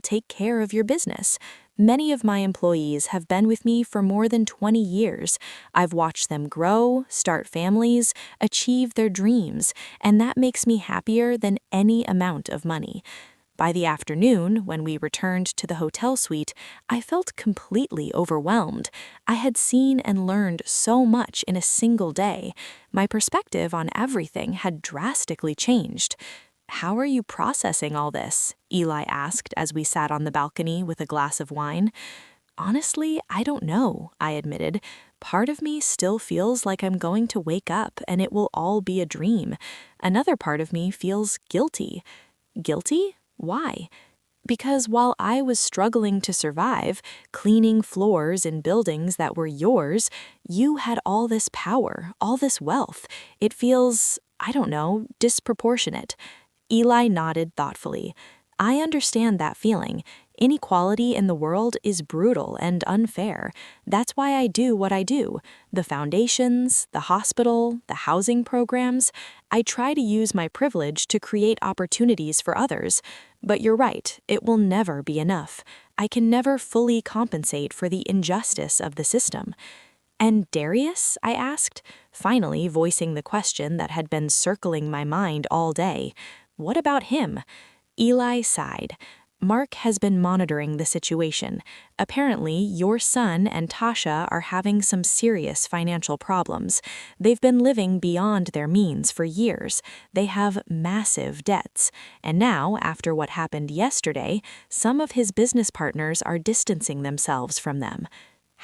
B: take care of your business. Many of my employees have been with me for more than 20 years. I've watched them grow, start families, achieve their dreams, and that makes me happier than any amount of money. By the afternoon, when we returned to the hotel suite, I felt completely overwhelmed. I had seen and learned so much in a single day. My perspective on everything had drastically changed. "How are you processing all this?" Eli asked as we sat on the balcony with a glass of wine. "Honestly, I don't know," I admitted. "Part of me still feels like I'm going to wake up and it will all be a dream. Another part of me feels guilty." "Guilty? Why?" "Because while I was struggling to survive, cleaning floors in buildings that were yours, you had all this power, all this wealth. It feels, I don't know, disproportionate." Eli nodded thoughtfully. "I understand that feeling. Inequality in the world is brutal and unfair. That's why I do what I do. The foundations, the hospital, the housing programs. I try to use my privilege to create opportunities for others. But you're right, it will never be enough. I can never fully compensate for the injustice of the system." "And Darius?" I asked, finally voicing the question that had been circling my mind all day. "What about him?" Eli sighed. "Mark has been monitoring the situation. Apparently, your son and Tasha are having some serious financial problems. They've been living beyond their means for years. They have massive debts. And now, after what happened yesterday, some of his business partners are distancing themselves from them."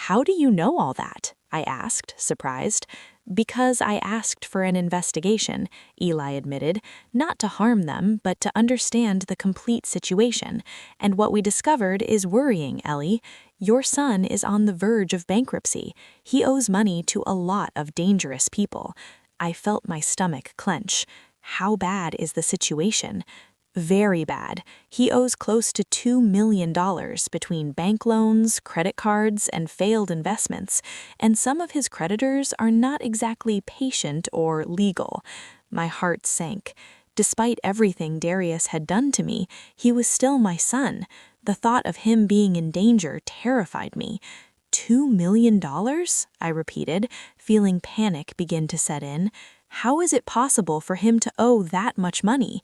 B: "How do you know all that?" I asked, surprised. "Because I asked for an investigation," Eli admitted, "not to harm them, but to understand the complete situation. And what we discovered is worrying, Ellie. Your son is on the verge of bankruptcy. He owes money to a lot of dangerous people." I felt my stomach clench. How bad is the situation? "Very bad. He owes close to $2 million between bank loans, credit cards, and failed investments, and some of his creditors are not exactly patient or legal." My heart sank. Despite everything Darius had done to me, he was still my son. The thought of him being in danger terrified me. $2 million? I repeated, feeling panic begin to set in. How is it possible for him to owe that much money?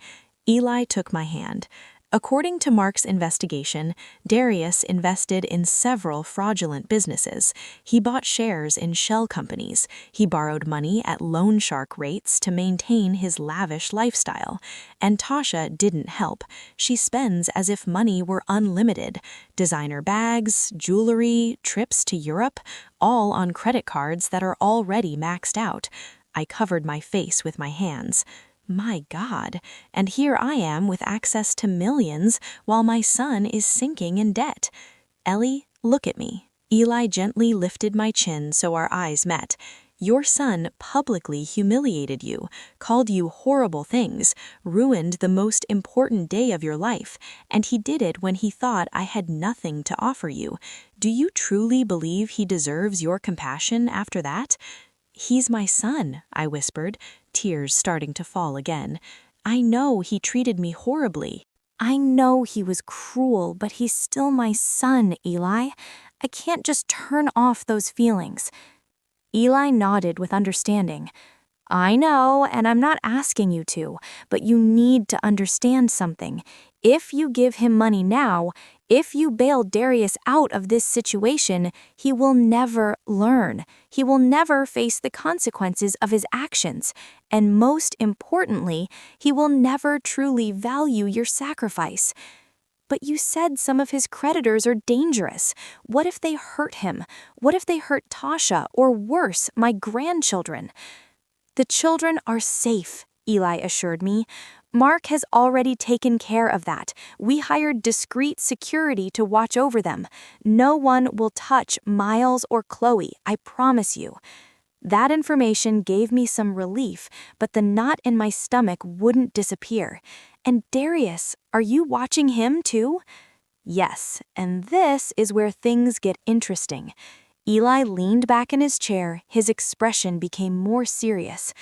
B: Eli took my hand. According to Mark's investigation, Darius invested in several fraudulent businesses. He bought shares in shell companies. He borrowed money at loan shark rates to maintain his lavish lifestyle. And Tasha didn't help. She spends as if money were unlimited. Designer bags, jewelry, trips to Europe, all on credit cards that are already maxed out. I covered my face with my hands. My God, and here I am with access to millions while my son is sinking in debt. "Ellie, look at me." Eli gently lifted my chin so our eyes met. "Your son publicly humiliated you, called you horrible things, ruined the most important day of your life, and he did it when he thought I had nothing to offer you. Do you truly believe he deserves your compassion after that?" "He's my son," I whispered, tears starting to fall again. "I know he treated me horribly. I know he was cruel, but he's still my son, Eli. I can't just turn off those feelings." Eli nodded with understanding. "I know, and I'm not asking you to, but you need to understand something. If you give him money now,
A: If you bail Darius out of this situation, he will never learn. He will never face the consequences of his actions. And most importantly, he will never truly value your sacrifice. But you said some of his creditors are dangerous. What if they hurt him? What if they hurt Tasha, or worse, my grandchildren? The children are safe, Eli assured me. Mark has already taken care of that. We hired discreet security to watch over them. No one will touch Miles or Chloe, I promise you. That information gave me some relief, but the knot in my stomach wouldn't disappear. And Darius, are you watching him too? Yes, and this is where things get interesting. Eli leaned back in his chair, his expression became more serious.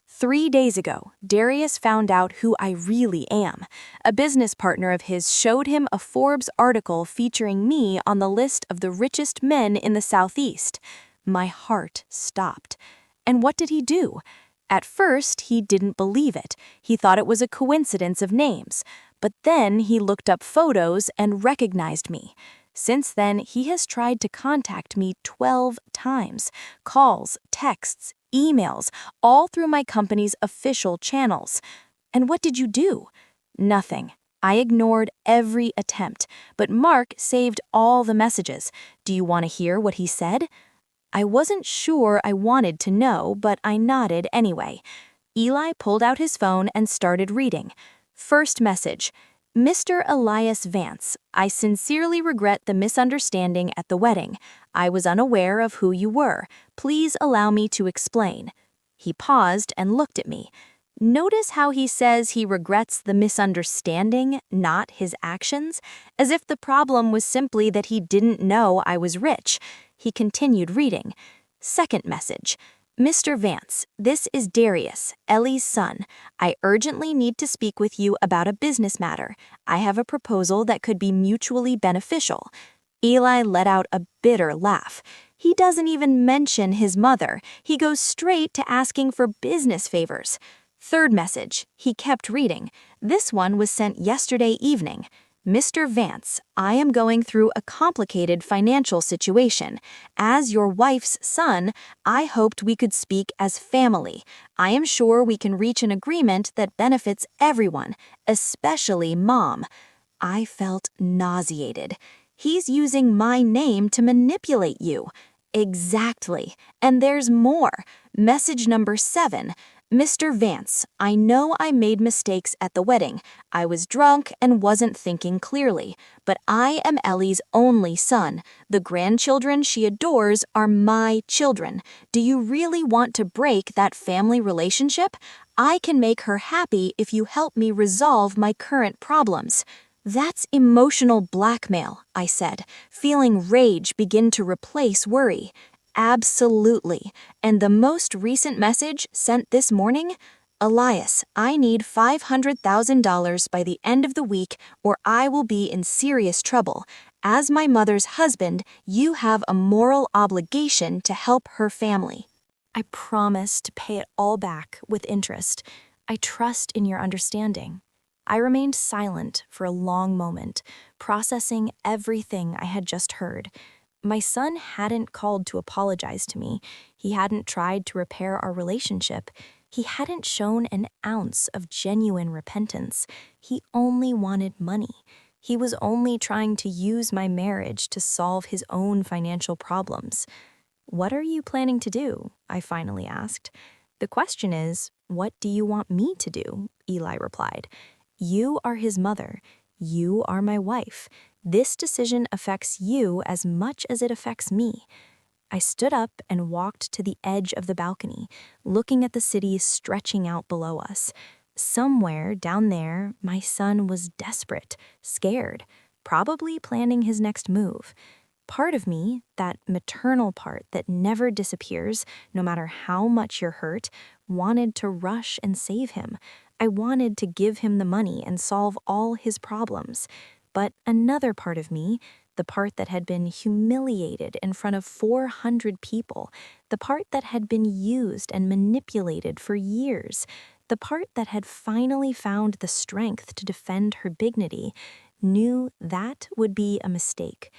A: 3 days ago, Darius found out who I really am. A business partner of his showed him a Forbes article featuring me on the list of the richest men in the Southeast. My heart stopped. And what did he do? At first, he didn't believe it. He thought it was a coincidence of names. But then he looked up photos and recognized me. Since then, he has tried to contact me 12 times. Calls, texts, emails, all through my company's official channels. And what did you do? Nothing. I ignored every attempt, but Mark saved all the messages. Do you want to hear what he said? I wasn't sure I wanted to know, but I nodded anyway. Eli pulled out his phone and started reading. First message. Mr. Elias Vance, I sincerely regret the misunderstanding at the wedding. I was unaware of who you were. Please allow me to explain. He paused and looked at me. Notice how he says he regrets the misunderstanding, not his actions, as if the problem was simply that he didn't know I was rich. He continued reading. Second message. Mr. Vance, this is Darius, Ellie's son. I urgently need to speak with you about a business matter. I have a proposal that could be mutually beneficial. Eli let out a bitter laugh. He doesn't even mention his mother. He goes straight to asking for business favors. Third message. He kept reading. This one was sent yesterday evening. Mr. Vance, I am going through a complicated financial situation. As your wife's son, I hoped we could speak as family. I am sure we can reach an agreement that benefits everyone, especially Mom. I felt nauseated. He's using my name to manipulate you. Exactly. And there's more. Message number 7. Mr. Vance, I know I made mistakes at the wedding. I was drunk and wasn't thinking clearly, but I am Ellie's only son. The grandchildren she adores are my children. Do you really want to break that family relationship? I can make her happy if you help me resolve my current problems. That's emotional blackmail, I said, feeling rage begin to replace worry. Absolutely. And the most recent message sent this morning? Elias, I need $500,000 by the end of the week or I will be in serious trouble. As my mother's husband, you have a moral obligation to help her family. I promise to pay it all back with interest. I trust in your understanding. I remained silent for a long moment, processing everything I had just heard. My son hadn't called to apologize to me. He hadn't tried to repair our relationship. He hadn't shown an ounce of genuine repentance. He only wanted money. He was only trying to use my marriage to solve his own financial problems. What are you planning to do? I finally asked. The question is, what do you want me to do? Eli replied. You are his mother. You are my wife. This decision affects you as much as it affects me. I stood up and walked to the edge of the balcony, looking at the city stretching out below us. Somewhere down there, my son was desperate, scared, probably planning his next move. Part of me, that maternal part that never disappears, no matter how much you're hurt, wanted to rush and save him. I wanted to give him the money and solve all his problems. But another part of me, the part that had been humiliated in front of 400 people, the part that had been used and manipulated for years, the part that had finally found the strength to defend her dignity, knew that would be a mistake.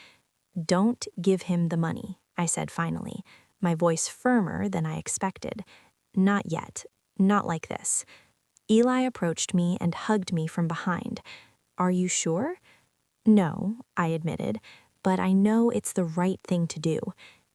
A: "Don't give him the money," I said finally, my voice firmer than I expected. "Not yet. Not like this." Eli approached me and hugged me from behind. "Are you sure?" "No," I admitted, "but I know it's the right thing to do.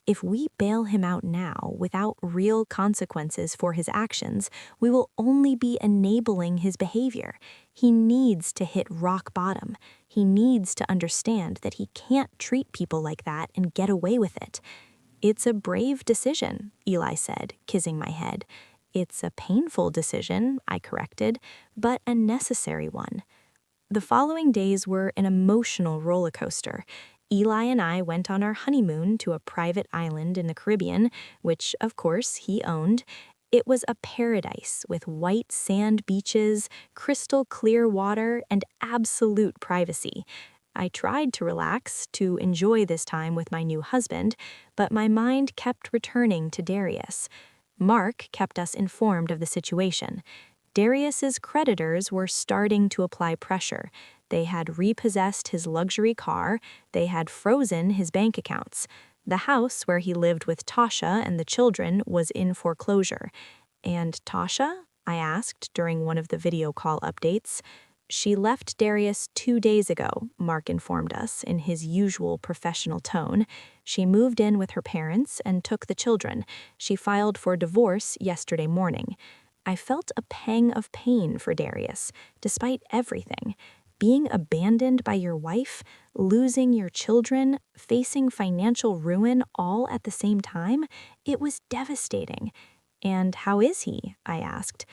A: If we bail him out now without real consequences for his actions, we will only be enabling his behavior. He needs to hit rock bottom. He needs to understand that he can't treat people like that and get away with it." "It's a brave decision," Eli said, kissing my head. "It's a painful decision," I corrected, "but a necessary one." The following days were an emotional roller coaster. Eli and I went on our honeymoon to a private island in the Caribbean, which, of course, he owned. It was a paradise with white sand beaches, crystal clear water, and absolute privacy. I tried to relax, to enjoy this time with my new husband, but my mind kept returning to Darius. Mark kept us informed of the situation. Darius's creditors were starting to apply pressure. They had repossessed his luxury car, they had frozen his bank accounts. The house where he lived with Tasha and the children was in foreclosure. "And Tasha?" I asked during one of the video call updates. "She left Darius 2 days ago," Mark informed us in his usual professional tone. "She moved in with her parents and took the children. She filed for divorce yesterday morning." I felt a pang of pain for Darius, despite everything. Being abandoned by your wife, losing your children, facing financial ruin all at the same time, it was devastating. "And how is he?" I asked.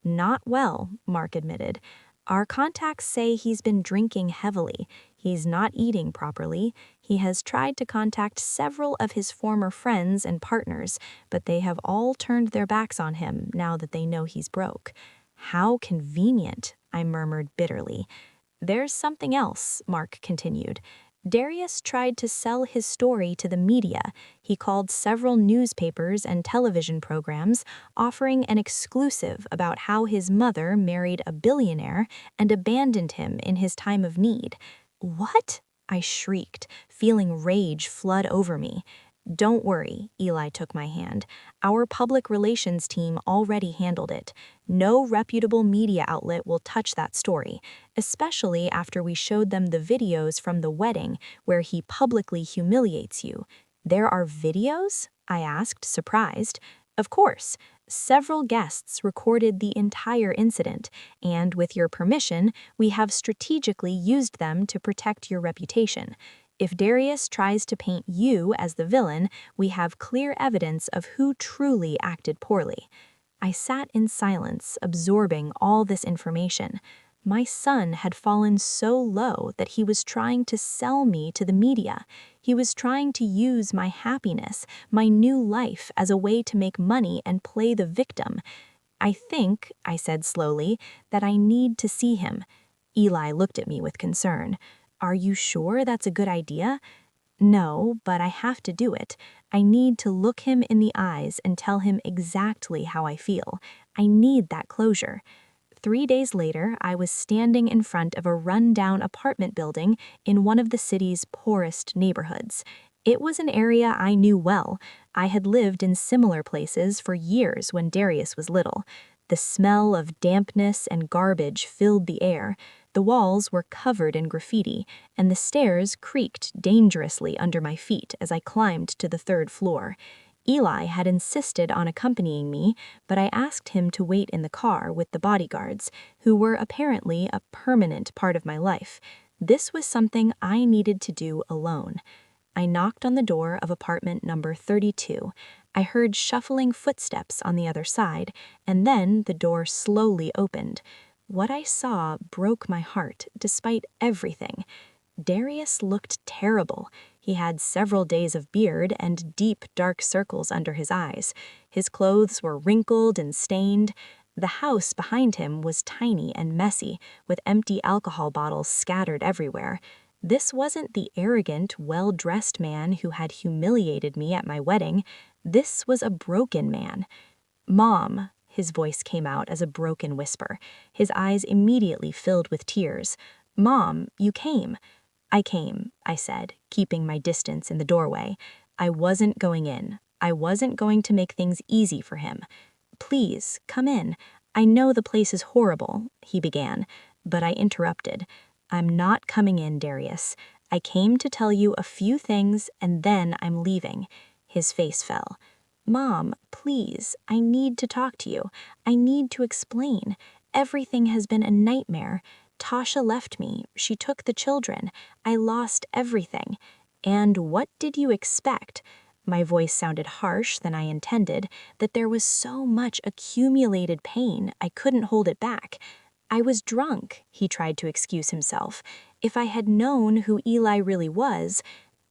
A: "Not well," Mark admitted. "Our contacts say he's been drinking heavily. He's not eating properly. He has tried to contact several of his former friends and partners, but they have all turned their backs on him now that they know he's broke." "How convenient," I murmured bitterly. "There's something else," Mark continued. "Darius tried to sell his story to the media. He called several newspapers and television programs, offering an exclusive about how his mother married a billionaire and abandoned him in his time of need." "What?" I shrieked, feeling rage flood over me. "Don't worry," Eli took my hand. "Our public relations team already handled it. No reputable media outlet will touch that story, especially after we showed them the videos from the wedding where he publicly humiliates you." "There are videos?" I asked, surprised. "Of course. Several guests recorded the entire incident, and with your permission, we have strategically used them to protect your reputation. If Darius tries to paint you as the villain, we have clear evidence of who truly acted poorly." I sat in silence, absorbing all this information. My son had fallen so low that he was trying to sell me to the media. He was trying to use my happiness, my new life, as a way to make money and play the victim. "I think," I said slowly, "that I need to see him." Eli looked at me with concern. "Are you sure that's a good idea?" "No, but I have to do it. I need to look him in the eyes and tell him exactly how I feel. I need that closure." 3 days later, I was standing in front of a run-down apartment building in one of the city's poorest neighborhoods. It was an area I knew well. I had lived in similar places for years when Darius was little. The smell of dampness and garbage filled the air. The walls were covered in graffiti, and the stairs creaked dangerously under my feet as I climbed to the 3rd floor. Eli had insisted on accompanying me, but I asked him to wait in the car with the bodyguards, who were apparently a permanent part of my life. This was something I needed to do alone. I knocked on the door of apartment number 32. I heard shuffling footsteps on the other side, and then the door slowly opened. What I saw broke my heart, despite everything. Darius looked terrible. He had several days of beard and deep, dark circles under his eyes. His clothes were wrinkled and stained. The house behind him was tiny and messy, with empty alcohol bottles scattered everywhere. This wasn't the arrogant, well-dressed man who had humiliated me at my wedding. This was a broken man. "Mom," his voice came out as a broken whisper. His eyes immediately filled with tears. Mom, you came. I came, I said, keeping my distance in the doorway. I wasn't going in. I wasn't going to make things easy for him. Please, come in. I know the place is horrible, he began, but I interrupted. I'm not coming in, Darius. I came to tell you a few things and then I'm leaving. His face fell. Mom, please, I need to talk to you. I need to explain. Everything has been a nightmare. Tasha left me. She took the children. I lost everything. And what did you expect? My voice sounded harsh than I intended, that there was so much accumulated pain I couldn't hold it back. I was drunk, he tried to excuse himself. If I had known who Eli really was—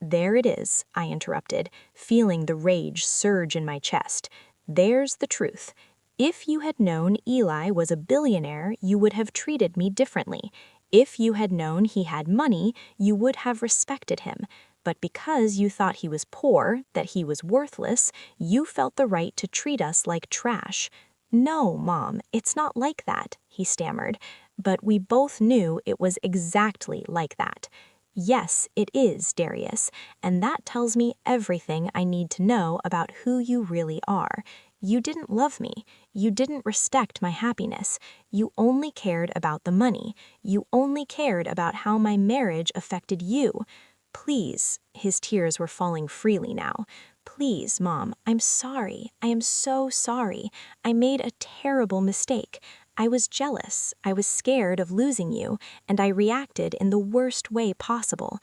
A: There it is, I interrupted, feeling the rage surge in my chest. There's the truth. If you had known Eli was a billionaire, you would have treated me differently. If you had known he had money, you would have respected him. But because you thought he was poor, that he was worthless, you felt the right to treat us like trash. No, Mom, it's not like that, he stammered. But we both knew it was exactly like that. Yes, it is, Darius, and that tells me everything I need to know about who you really are. You didn't love me. You didn't respect my happiness. You only cared about the money. You only cared about how my marriage affected you. Please, his tears were falling freely now. Please, Mom, I'm sorry. I am so sorry. I made a terrible mistake. I was jealous. I was scared of losing you, and I reacted in the worst way possible.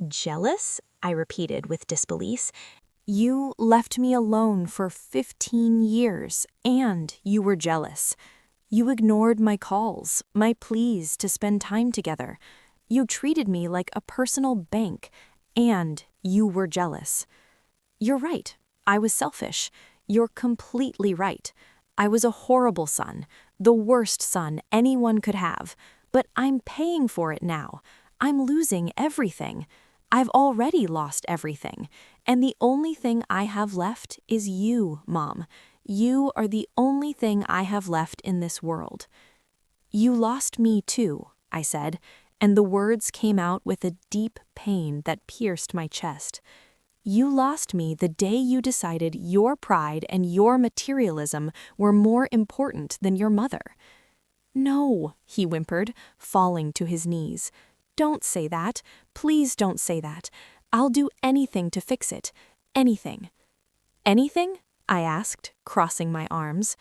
A: Jealous? I repeated with disbelief. You left me alone for 15 years, and you were jealous. You ignored my calls, my pleas to spend time together. You treated me like a personal bank, and you were jealous. You're right. I was selfish. You're completely right. I was a horrible son, the worst son anyone could have, but I'm paying for it now. I'm losing everything. I've already lost everything, and the only thing I have left is you, Mom. You are the only thing I have left in this world. You lost me too, I said, and the words came out with a deep pain that pierced my chest. You lost me the day you decided your pride and your materialism were more important than your mother. No, he whimpered, falling to his knees. Don't say that. Please don't say that. I'll do anything to fix it. Anything. Anything? I asked, crossing my arms.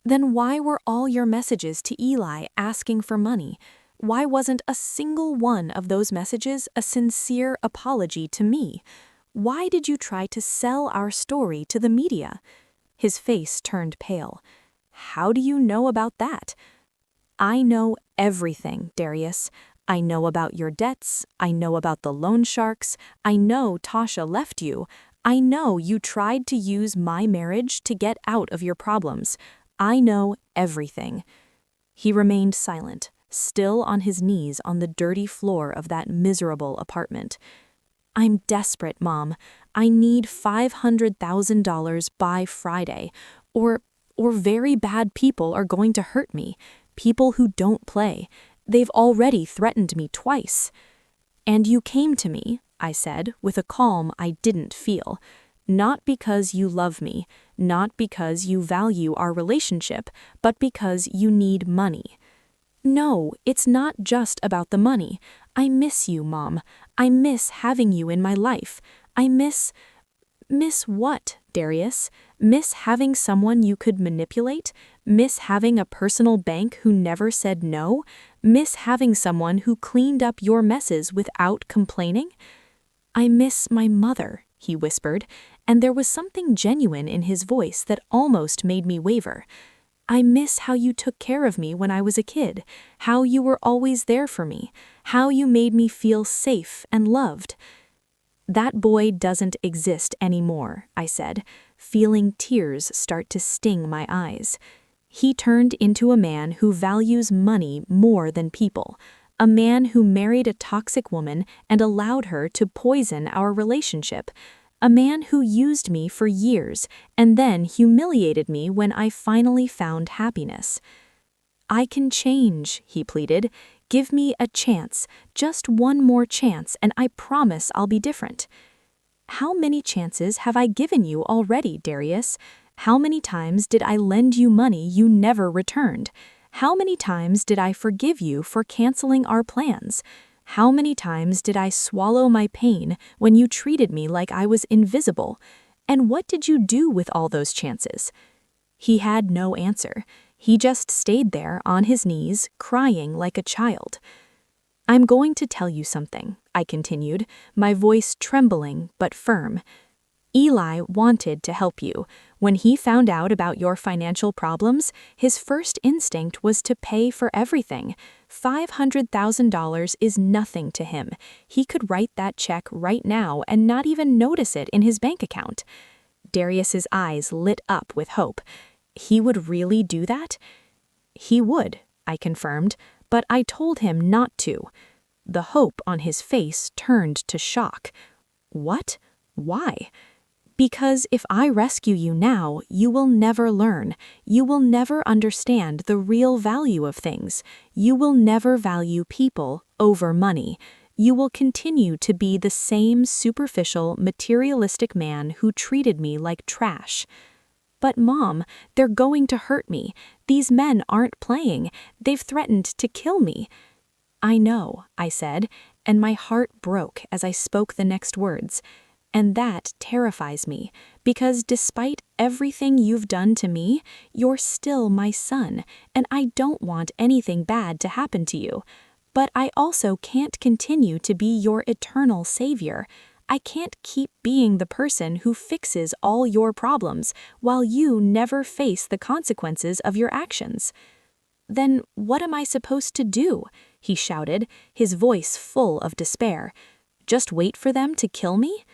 A: Then why were all your messages to Eli asking for money? Why wasn't a single one of those messages a sincere apology to me? Why did you try to sell our story to the media? His face turned pale. How do you know about that? I know everything, Darius. I know about your debts. I know about the loan sharks. I know Tasha left you. I know you tried to use my marriage to get out of your problems. I know everything. He remained silent, still on his knees on the dirty floor of that miserable apartment. I'm desperate, Mom. I need $500,000 by Friday, or very bad people are going to hurt me. People who don't play. They've already threatened me twice. And you came to me, I said, with a calm I didn't feel. Not because you love me, not because you value our relationship, but because you need money. No, it's not just about the money. I miss you, Mom. I miss having you in my life. I miss what, Darius? Miss having someone you could manipulate? Miss having a personal bank who never said no? Miss having someone who cleaned up your messes without complaining? I miss my mother, he whispered, and there was something genuine in his voice that almost made me waver. I miss how you took care of me when I was a kid, how you were always there for me, how you made me feel safe and loved. That boy doesn't exist anymore, I said, feeling tears start to sting my eyes. He turned into a man who values money more than people, a man who married a toxic woman and allowed her to poison our relationship, a man who used me for years and then humiliated me when I finally found happiness. I can change, he pleaded. Give me a chance, just one more chance, and I promise I'll be different." "How many chances have I given you already, Darius? How many times did I lend you money you never returned? How many times did I forgive you for canceling our plans? How many times did I swallow my pain when you treated me like I was invisible? And what did you do with all those chances?" He had no answer. He just stayed there on his knees, crying like a child. "I'm going to tell you something," I continued, my voice trembling but firm. "Eli wanted to help you. When he found out about your financial problems, his first instinct was to pay for everything. $500,000 is nothing to him. He could write that check right now and not even notice it in his bank account." Darius's eyes lit up with hope. He would really do that? "He would," I confirmed, but I told him not to. The hope on his face turned to shock. "What? Why?" "Because if I rescue you now, you will never learn. You will never understand the real value of things. You will never value people over money. You will continue to be the same superficial, materialistic man who treated me like trash." "But Mom, they're going to hurt me. These men aren't playing. They've threatened to kill me." "I know," I said, and my heart broke as I spoke the next words. "And that terrifies me, because despite everything you've done to me, you're still my son, and I don't want anything bad to happen to you. But I also can't continue to be your eternal savior. I can't keep being the person who fixes all your problems while you never face the consequences of your actions." "Then what am I supposed to do?" he shouted, his voice full of despair. "Just wait for them to kill me?"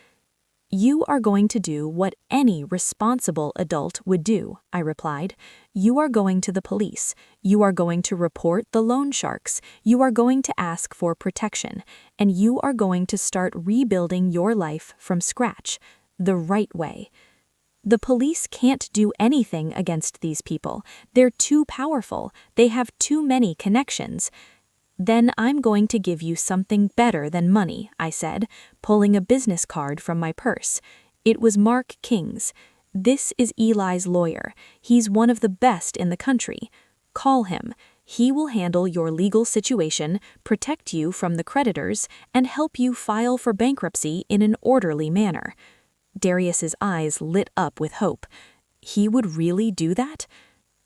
A: "You are going to do what any responsible adult would do," I replied. "You are going to the police. You are going to report the loan sharks. You are going to ask for protection. And you are going to start rebuilding your life from scratch, the right way. The police can't do anything against these people. They're too powerful. They have too many connections." "Then I'm going to give you something better than money," I said, pulling a business card from my purse. It was Mark King's. "This is Eli's lawyer. He's one of the best in the country. Call him. He will handle your legal situation, protect you from the creditors, and help you file for bankruptcy in an orderly manner." Darius's eyes lit up with hope. He would really do that?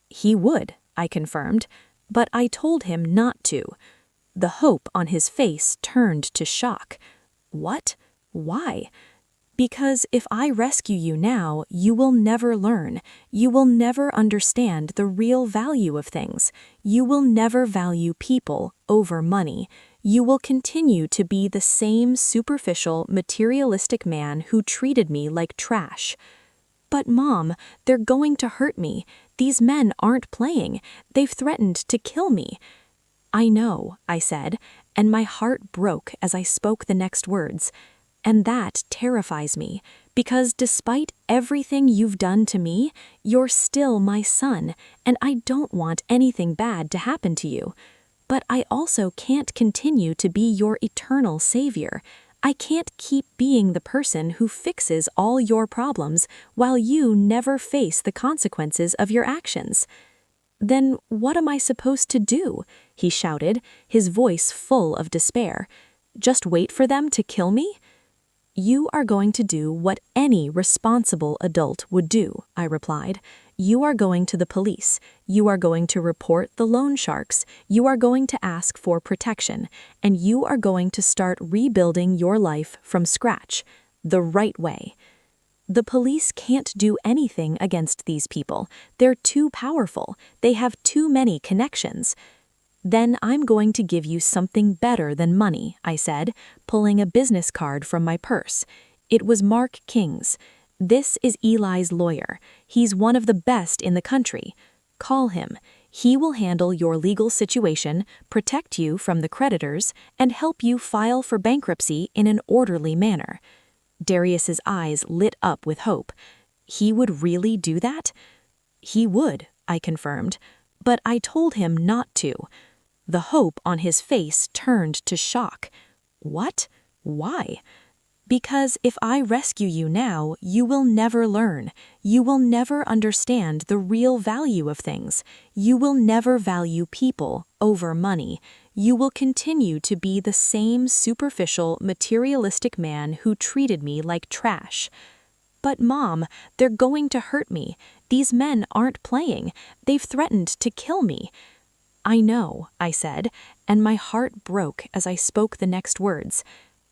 A: "He would," I confirmed, but I told him not to. The hope on his face turned to shock. "What? Why?" "Because if I rescue you now, you will never learn. You will never understand the real value of things. You will never value people over money. You will continue to be the same superficial, materialistic man who treated me like trash." "But Mom, they're going to hurt me. These men aren't playing. They've threatened to kill me." "I know," I said, and my heart broke as I spoke the next words. "And that terrifies me, because despite everything you've done to me, you're still my son, and I don't want anything bad to happen to you. But I also can't continue to be your eternal savior. I can't keep being the person who fixes all your problems while you never face the consequences of your actions." "Then what am I supposed to do?" he shouted, his voice full of despair. "Just wait for them to kill me?" "You are going to do what any responsible adult would do," I replied. "You are going to the police. You are going to report the loan sharks. You are going to ask for protection. And you are going to start rebuilding your life from scratch, the right way. The police can't do anything against these people. They're too powerful. They have too many connections." "Then I'm going to give you something better than money," I said, pulling a business card from my purse. It was Mark King's. "This is Eli's lawyer. He's one of the best in the country. Call him. He will handle your legal situation, protect you from the creditors, and help you file for bankruptcy in an orderly manner." Darius's eyes lit up with hope. He would really do that? "He would," I confirmed, but I told him not to. The hope on his face turned to shock. What? Why? Because if I rescue you now, you will never learn. You will never understand the real value of things. You will never value people over money. You will continue to be the same superficial, materialistic man who treated me like trash. But Mom, they're going to hurt me. These men aren't playing. They've threatened to kill me. I know, I said, and my heart broke as I spoke the next words.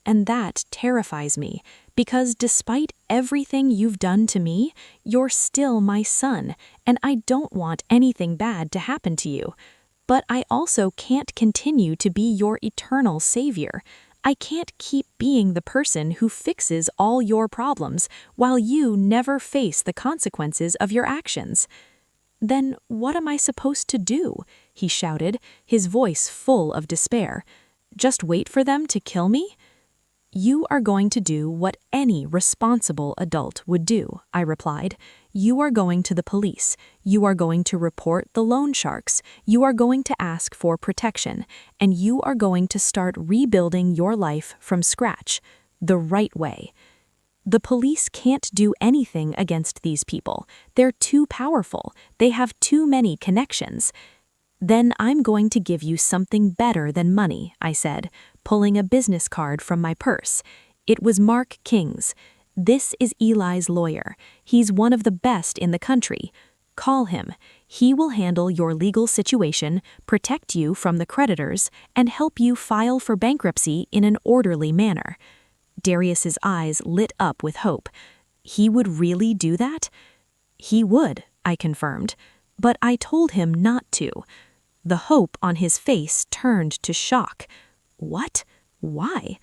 A: And that terrifies me, because despite everything you've done to me, you're still my son, and I don't want anything bad to happen to you. But I also can't continue to be your eternal savior. I can't keep being the person who fixes all your problems while you never face the consequences of your actions. Then what am I supposed to do? He shouted, his voice full of despair. Just wait for them to kill me? You are going to do what any responsible adult would do, I replied. You are going to the police. You are going to report the loan sharks. You are going to ask for protection. And you are going to start rebuilding your life from scratch, the right way. The police can't do anything against these people. They're too powerful. They have too many connections. Then I'm going to give you something better than money, I said, pulling a business card from my purse. It was Mark King's. This is Eli's lawyer. He's one of the best in the country. Call him. He will handle your legal situation, protect you from the creditors, and help you file for bankruptcy in an orderly manner. Darius's eyes lit up with hope. He would really do that? He would, I confirmed, but I told him not to. The hope on his face turned to shock. What? Why?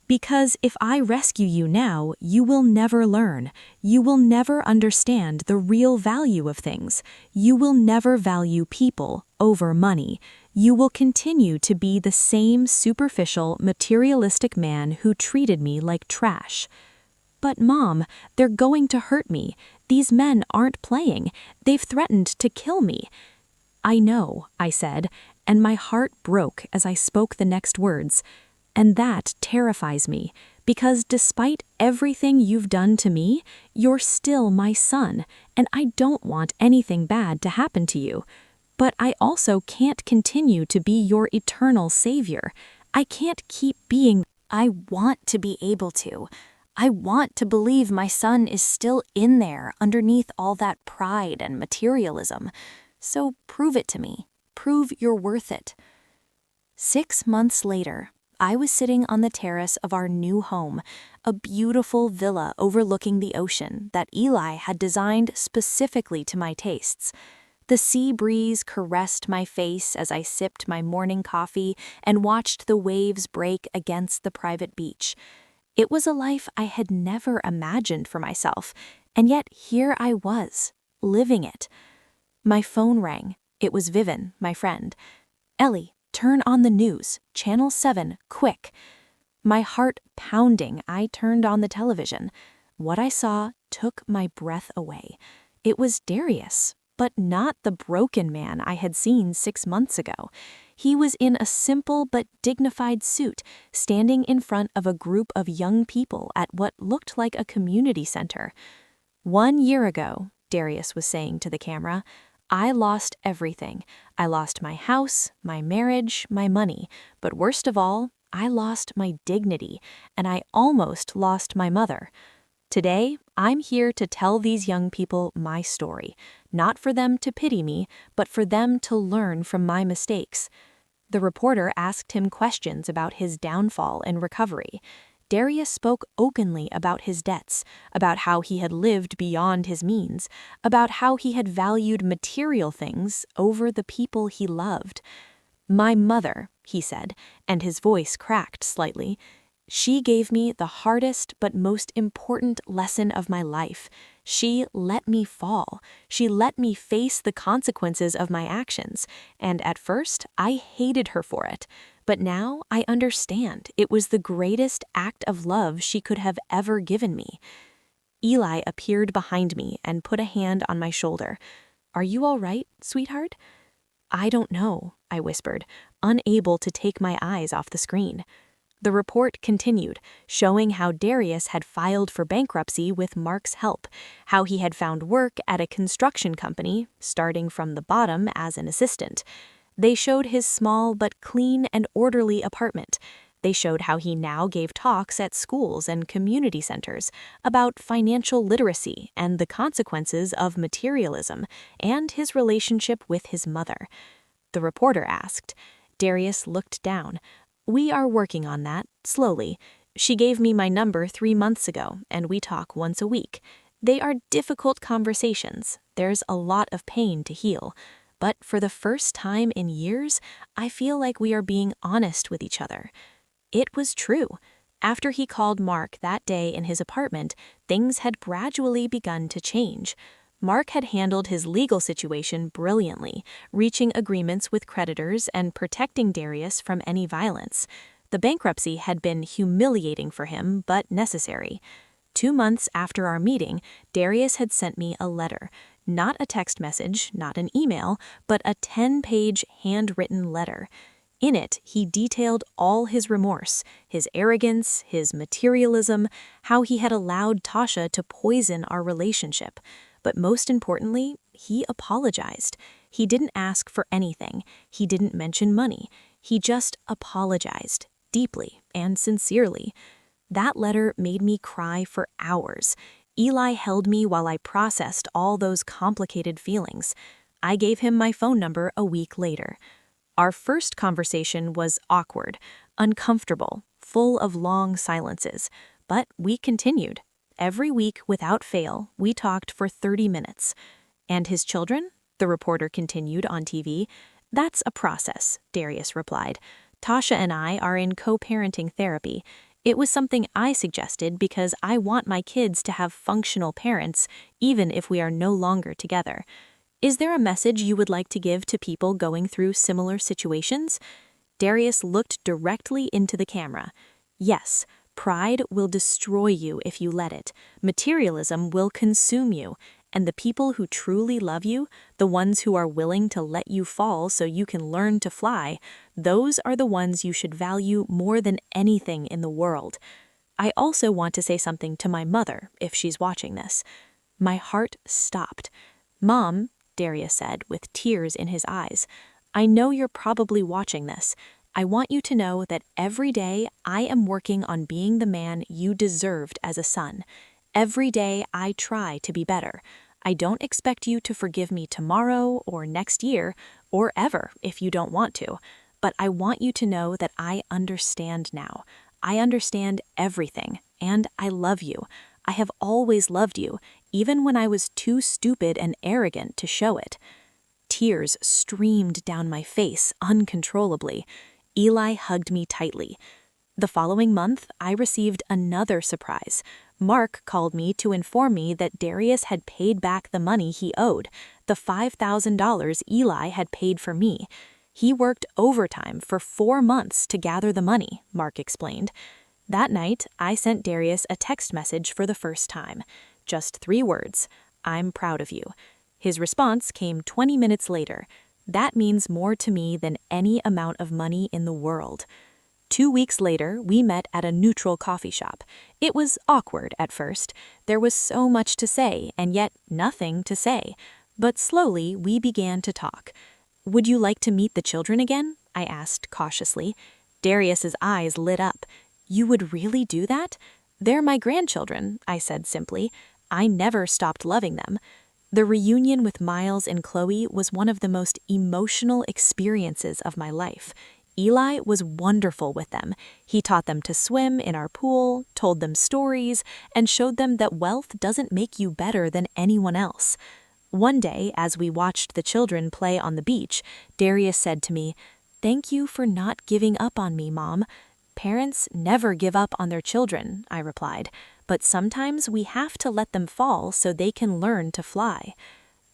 A: Because if I rescue you now, you will never learn. You will never understand the real value of things. You will never value people over money. You will continue to be the same superficial, materialistic man who treated me like trash. But Mom, they're going to hurt me. These men aren't playing. They've threatened to kill me. I know, I said, and my heart broke as I spoke the next words. And that terrifies me, because despite everything you've done to me, you're still my son, and I don't want anything bad to happen to you. But I also can't continue to be your eternal savior. I can't keep being. I want to be able to. I want to believe my son is still in there underneath all that pride and materialism. So prove it to me. Prove you're worth it. 6 months later, I was sitting on the terrace of our new home, a beautiful villa overlooking the ocean that Eli had designed specifically to my tastes. The sea breeze caressed my face as I sipped my morning coffee and watched the waves break against the private beach. It was a life I had never imagined for myself, and yet here I was, living it. My phone rang. It was Vivian, my friend. Ellie, turn on the news, Channel 7, quick. My heart pounding, I turned on the television. What I saw took my breath away. It was Darius, but not the broken man I had seen 6 months ago. He was in a simple but dignified suit, standing in front of a group of young people at what looked like a community center. 1 year ago, Darius was saying to the camera, I lost everything. I lost my house, my marriage, my money, but worst of all, I lost my dignity, and I almost lost my mother. Today, I'm here to tell these young people my story, not for them to pity me, but for them to learn from my mistakes. The reporter asked him questions about his downfall and recovery. Darius spoke openly about his debts, about how he had lived beyond his means, about how he had valued material things over the people he loved. My mother, he said, and his voice cracked slightly. She gave me the hardest but most important lesson of my life. She let me fall. She let me face the consequences of my actions, and at first I hated her for it. But now I understand it was the greatest act of love she could have ever given me. Eli appeared behind me and put a hand on my shoulder. Are you all right, sweetheart? I don't know, I whispered, unable to take my eyes off the screen. The report continued, showing how Darius had filed for bankruptcy with Mark's help, how he had found work at a construction company, starting from the bottom as an assistant. They showed his small but clean and orderly apartment. They showed how he now gave talks at schools and community centers about financial literacy and the consequences of materialism, and his relationship with his mother. The reporter asked. Darius looked down. "We are working on that, slowly. She gave me my number 3 months ago, and we talk once a week. They are difficult conversations. There's a lot of pain to heal. But for the first time in years, I feel like we are being honest with each other." It was true. After he called Mark that day in his apartment, things had gradually begun to change. Mark had handled his legal situation brilliantly, reaching agreements with creditors and protecting Darius from any violence. The bankruptcy had been humiliating for him, but necessary. 2 months after our meeting, Darius had sent me a letter. Not a text message, not an email, but a 10-page handwritten letter. In it, he detailed all his remorse, his arrogance, his materialism, how he had allowed Tasha to poison our relationship. But most importantly, he apologized. He didn't ask for anything. He didn't mention money. He just apologized, deeply and sincerely. That letter made me cry for hours. Eli held me while I processed all those complicated feelings. I gave him my phone number a week later. Our first conversation was awkward, uncomfortable, full of long silences, but we continued. Every week, without fail, we talked for 30 minutes. "And his children?" the reporter continued on TV. "That's a process," Darius replied. "Tasha and I are in co-parenting therapy. It was something I suggested because I want my kids to have functional parents, even if we are no longer together. Is there a message you would like to give to people going through similar situations?" Darius looked directly into the camera. "Yes, pride will destroy you if you let it. Materialism will consume you. And the people who truly love you, the ones who are willing to let you fall so you can learn to fly, those are the ones you should value more than anything in the world. I also want to say something to my mother if she's watching this." My heart stopped. "Mom," Darius said with tears in his eyes, "I know you're probably watching this. I want you to know that every day I am working on being the man you deserved as a son. Every day I try to be better. I don't expect you to forgive me tomorrow or next year or ever if you don't want to, but I want you to know that I understand now. I understand everything, and I love you. I have always loved you, even when I was too stupid and arrogant to show it." Tears streamed down my face uncontrollably. Eli hugged me tightly. The following month, I received another surprise. Mark called me to inform me that Darius had paid back the money he owed, the $5,000 Eli had paid for me. He worked overtime for 4 months to gather the money, Mark explained. That night, I sent Darius a text message for the first time. Just 3 words, "I'm proud of you." His response came 20 minutes later. That means more to me than any amount of money in the world. 2 weeks later, we met at a neutral coffee shop. It was awkward at first. There was so much to say, and yet nothing to say. But slowly, we began to talk. "Would you like to meet the children again?" I asked cautiously. Darius's eyes lit up. "You would really do that?" "They're my grandchildren," I said simply. "I never stopped loving them." The reunion with Miles and Chloe was one of the most emotional experiences of my life. Eli was wonderful with them. He taught them to swim in our pool, told them stories, and showed them that wealth doesn't make you better than anyone else. One day, as we watched the children play on the beach, Darius said to me, "Thank you for not giving up on me, Mom." "Parents never give up on their children," I replied, "but sometimes we have to let them fall so they can learn to fly."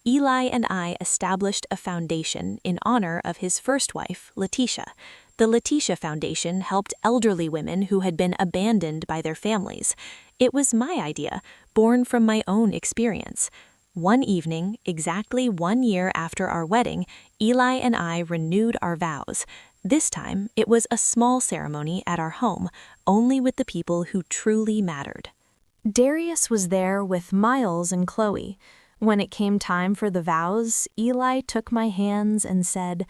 A: Eli and I established a foundation in honor of his first wife, Letitia. The Letitia Foundation helped elderly women who had been abandoned by their families. It was my idea, born from my own experience.
C: One evening, exactly 1 year after our wedding, Eli and I renewed our vows. This time, it was a small ceremony at our home, only with the people who truly mattered.
A: Darius was there with Miles and Chloe. When it came time for the vows, Eli took my hands and said,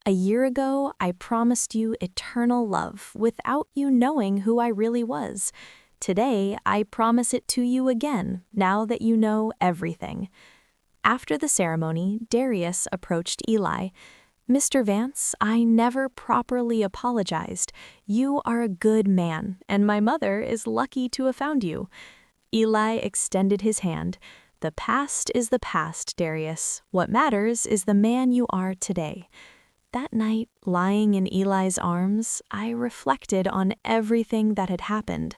A: "A year ago, I promised you eternal love without you knowing who I really was. Today, I promise it to you again, now that you know everything." After the ceremony, Darius approached Eli. "Mr. Vance, I never properly apologized. You are a good man, and my mother is lucky to have found you." Eli extended his hand. "The past is the past, Darius. What matters is the man you are today." That night, lying in Eli's arms, I reflected on everything that had happened.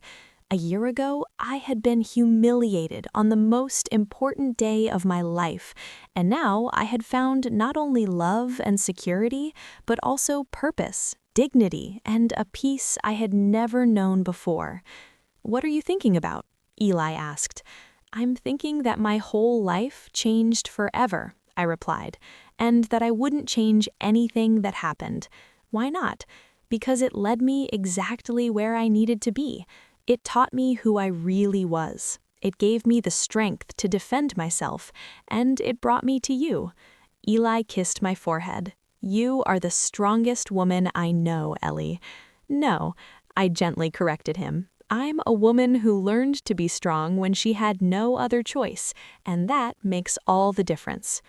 A: A year ago, I had been humiliated on the most important day of my life, and now I had found not only love and security, but also purpose, dignity, and a peace I had never known before. "What are you thinking about?" Eli asked. "I'm thinking that my whole life changed forever," I replied, "and that I wouldn't change anything that happened." "Why not?" "Because it led me exactly where I needed to be. It taught me who I really was. It gave me the strength to defend myself, and it brought me to you." Eli kissed my forehead. "You are the strongest woman I know, Ellie." "No," I gently corrected him. "I'm a woman who learned to be strong when she had no other choice, and that makes all the difference."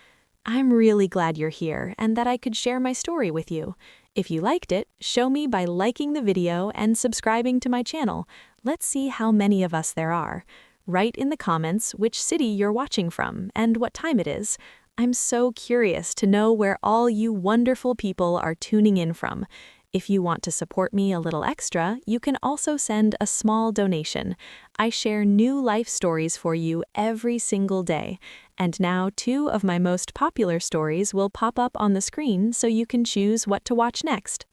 A: "I'm really glad you're here and that I could share my story with you. If you liked it, show me by liking the video and subscribing to my channel. Let's see how many of us there are. Write in the comments which city you're watching from and what time it is. I'm so curious to know where all you wonderful people are tuning in from. If you want to support me a little extra, you can also send a small donation. I share new life stories for you every single day. And now 2 of my most popular stories will pop up on the screen so you can choose what to watch next.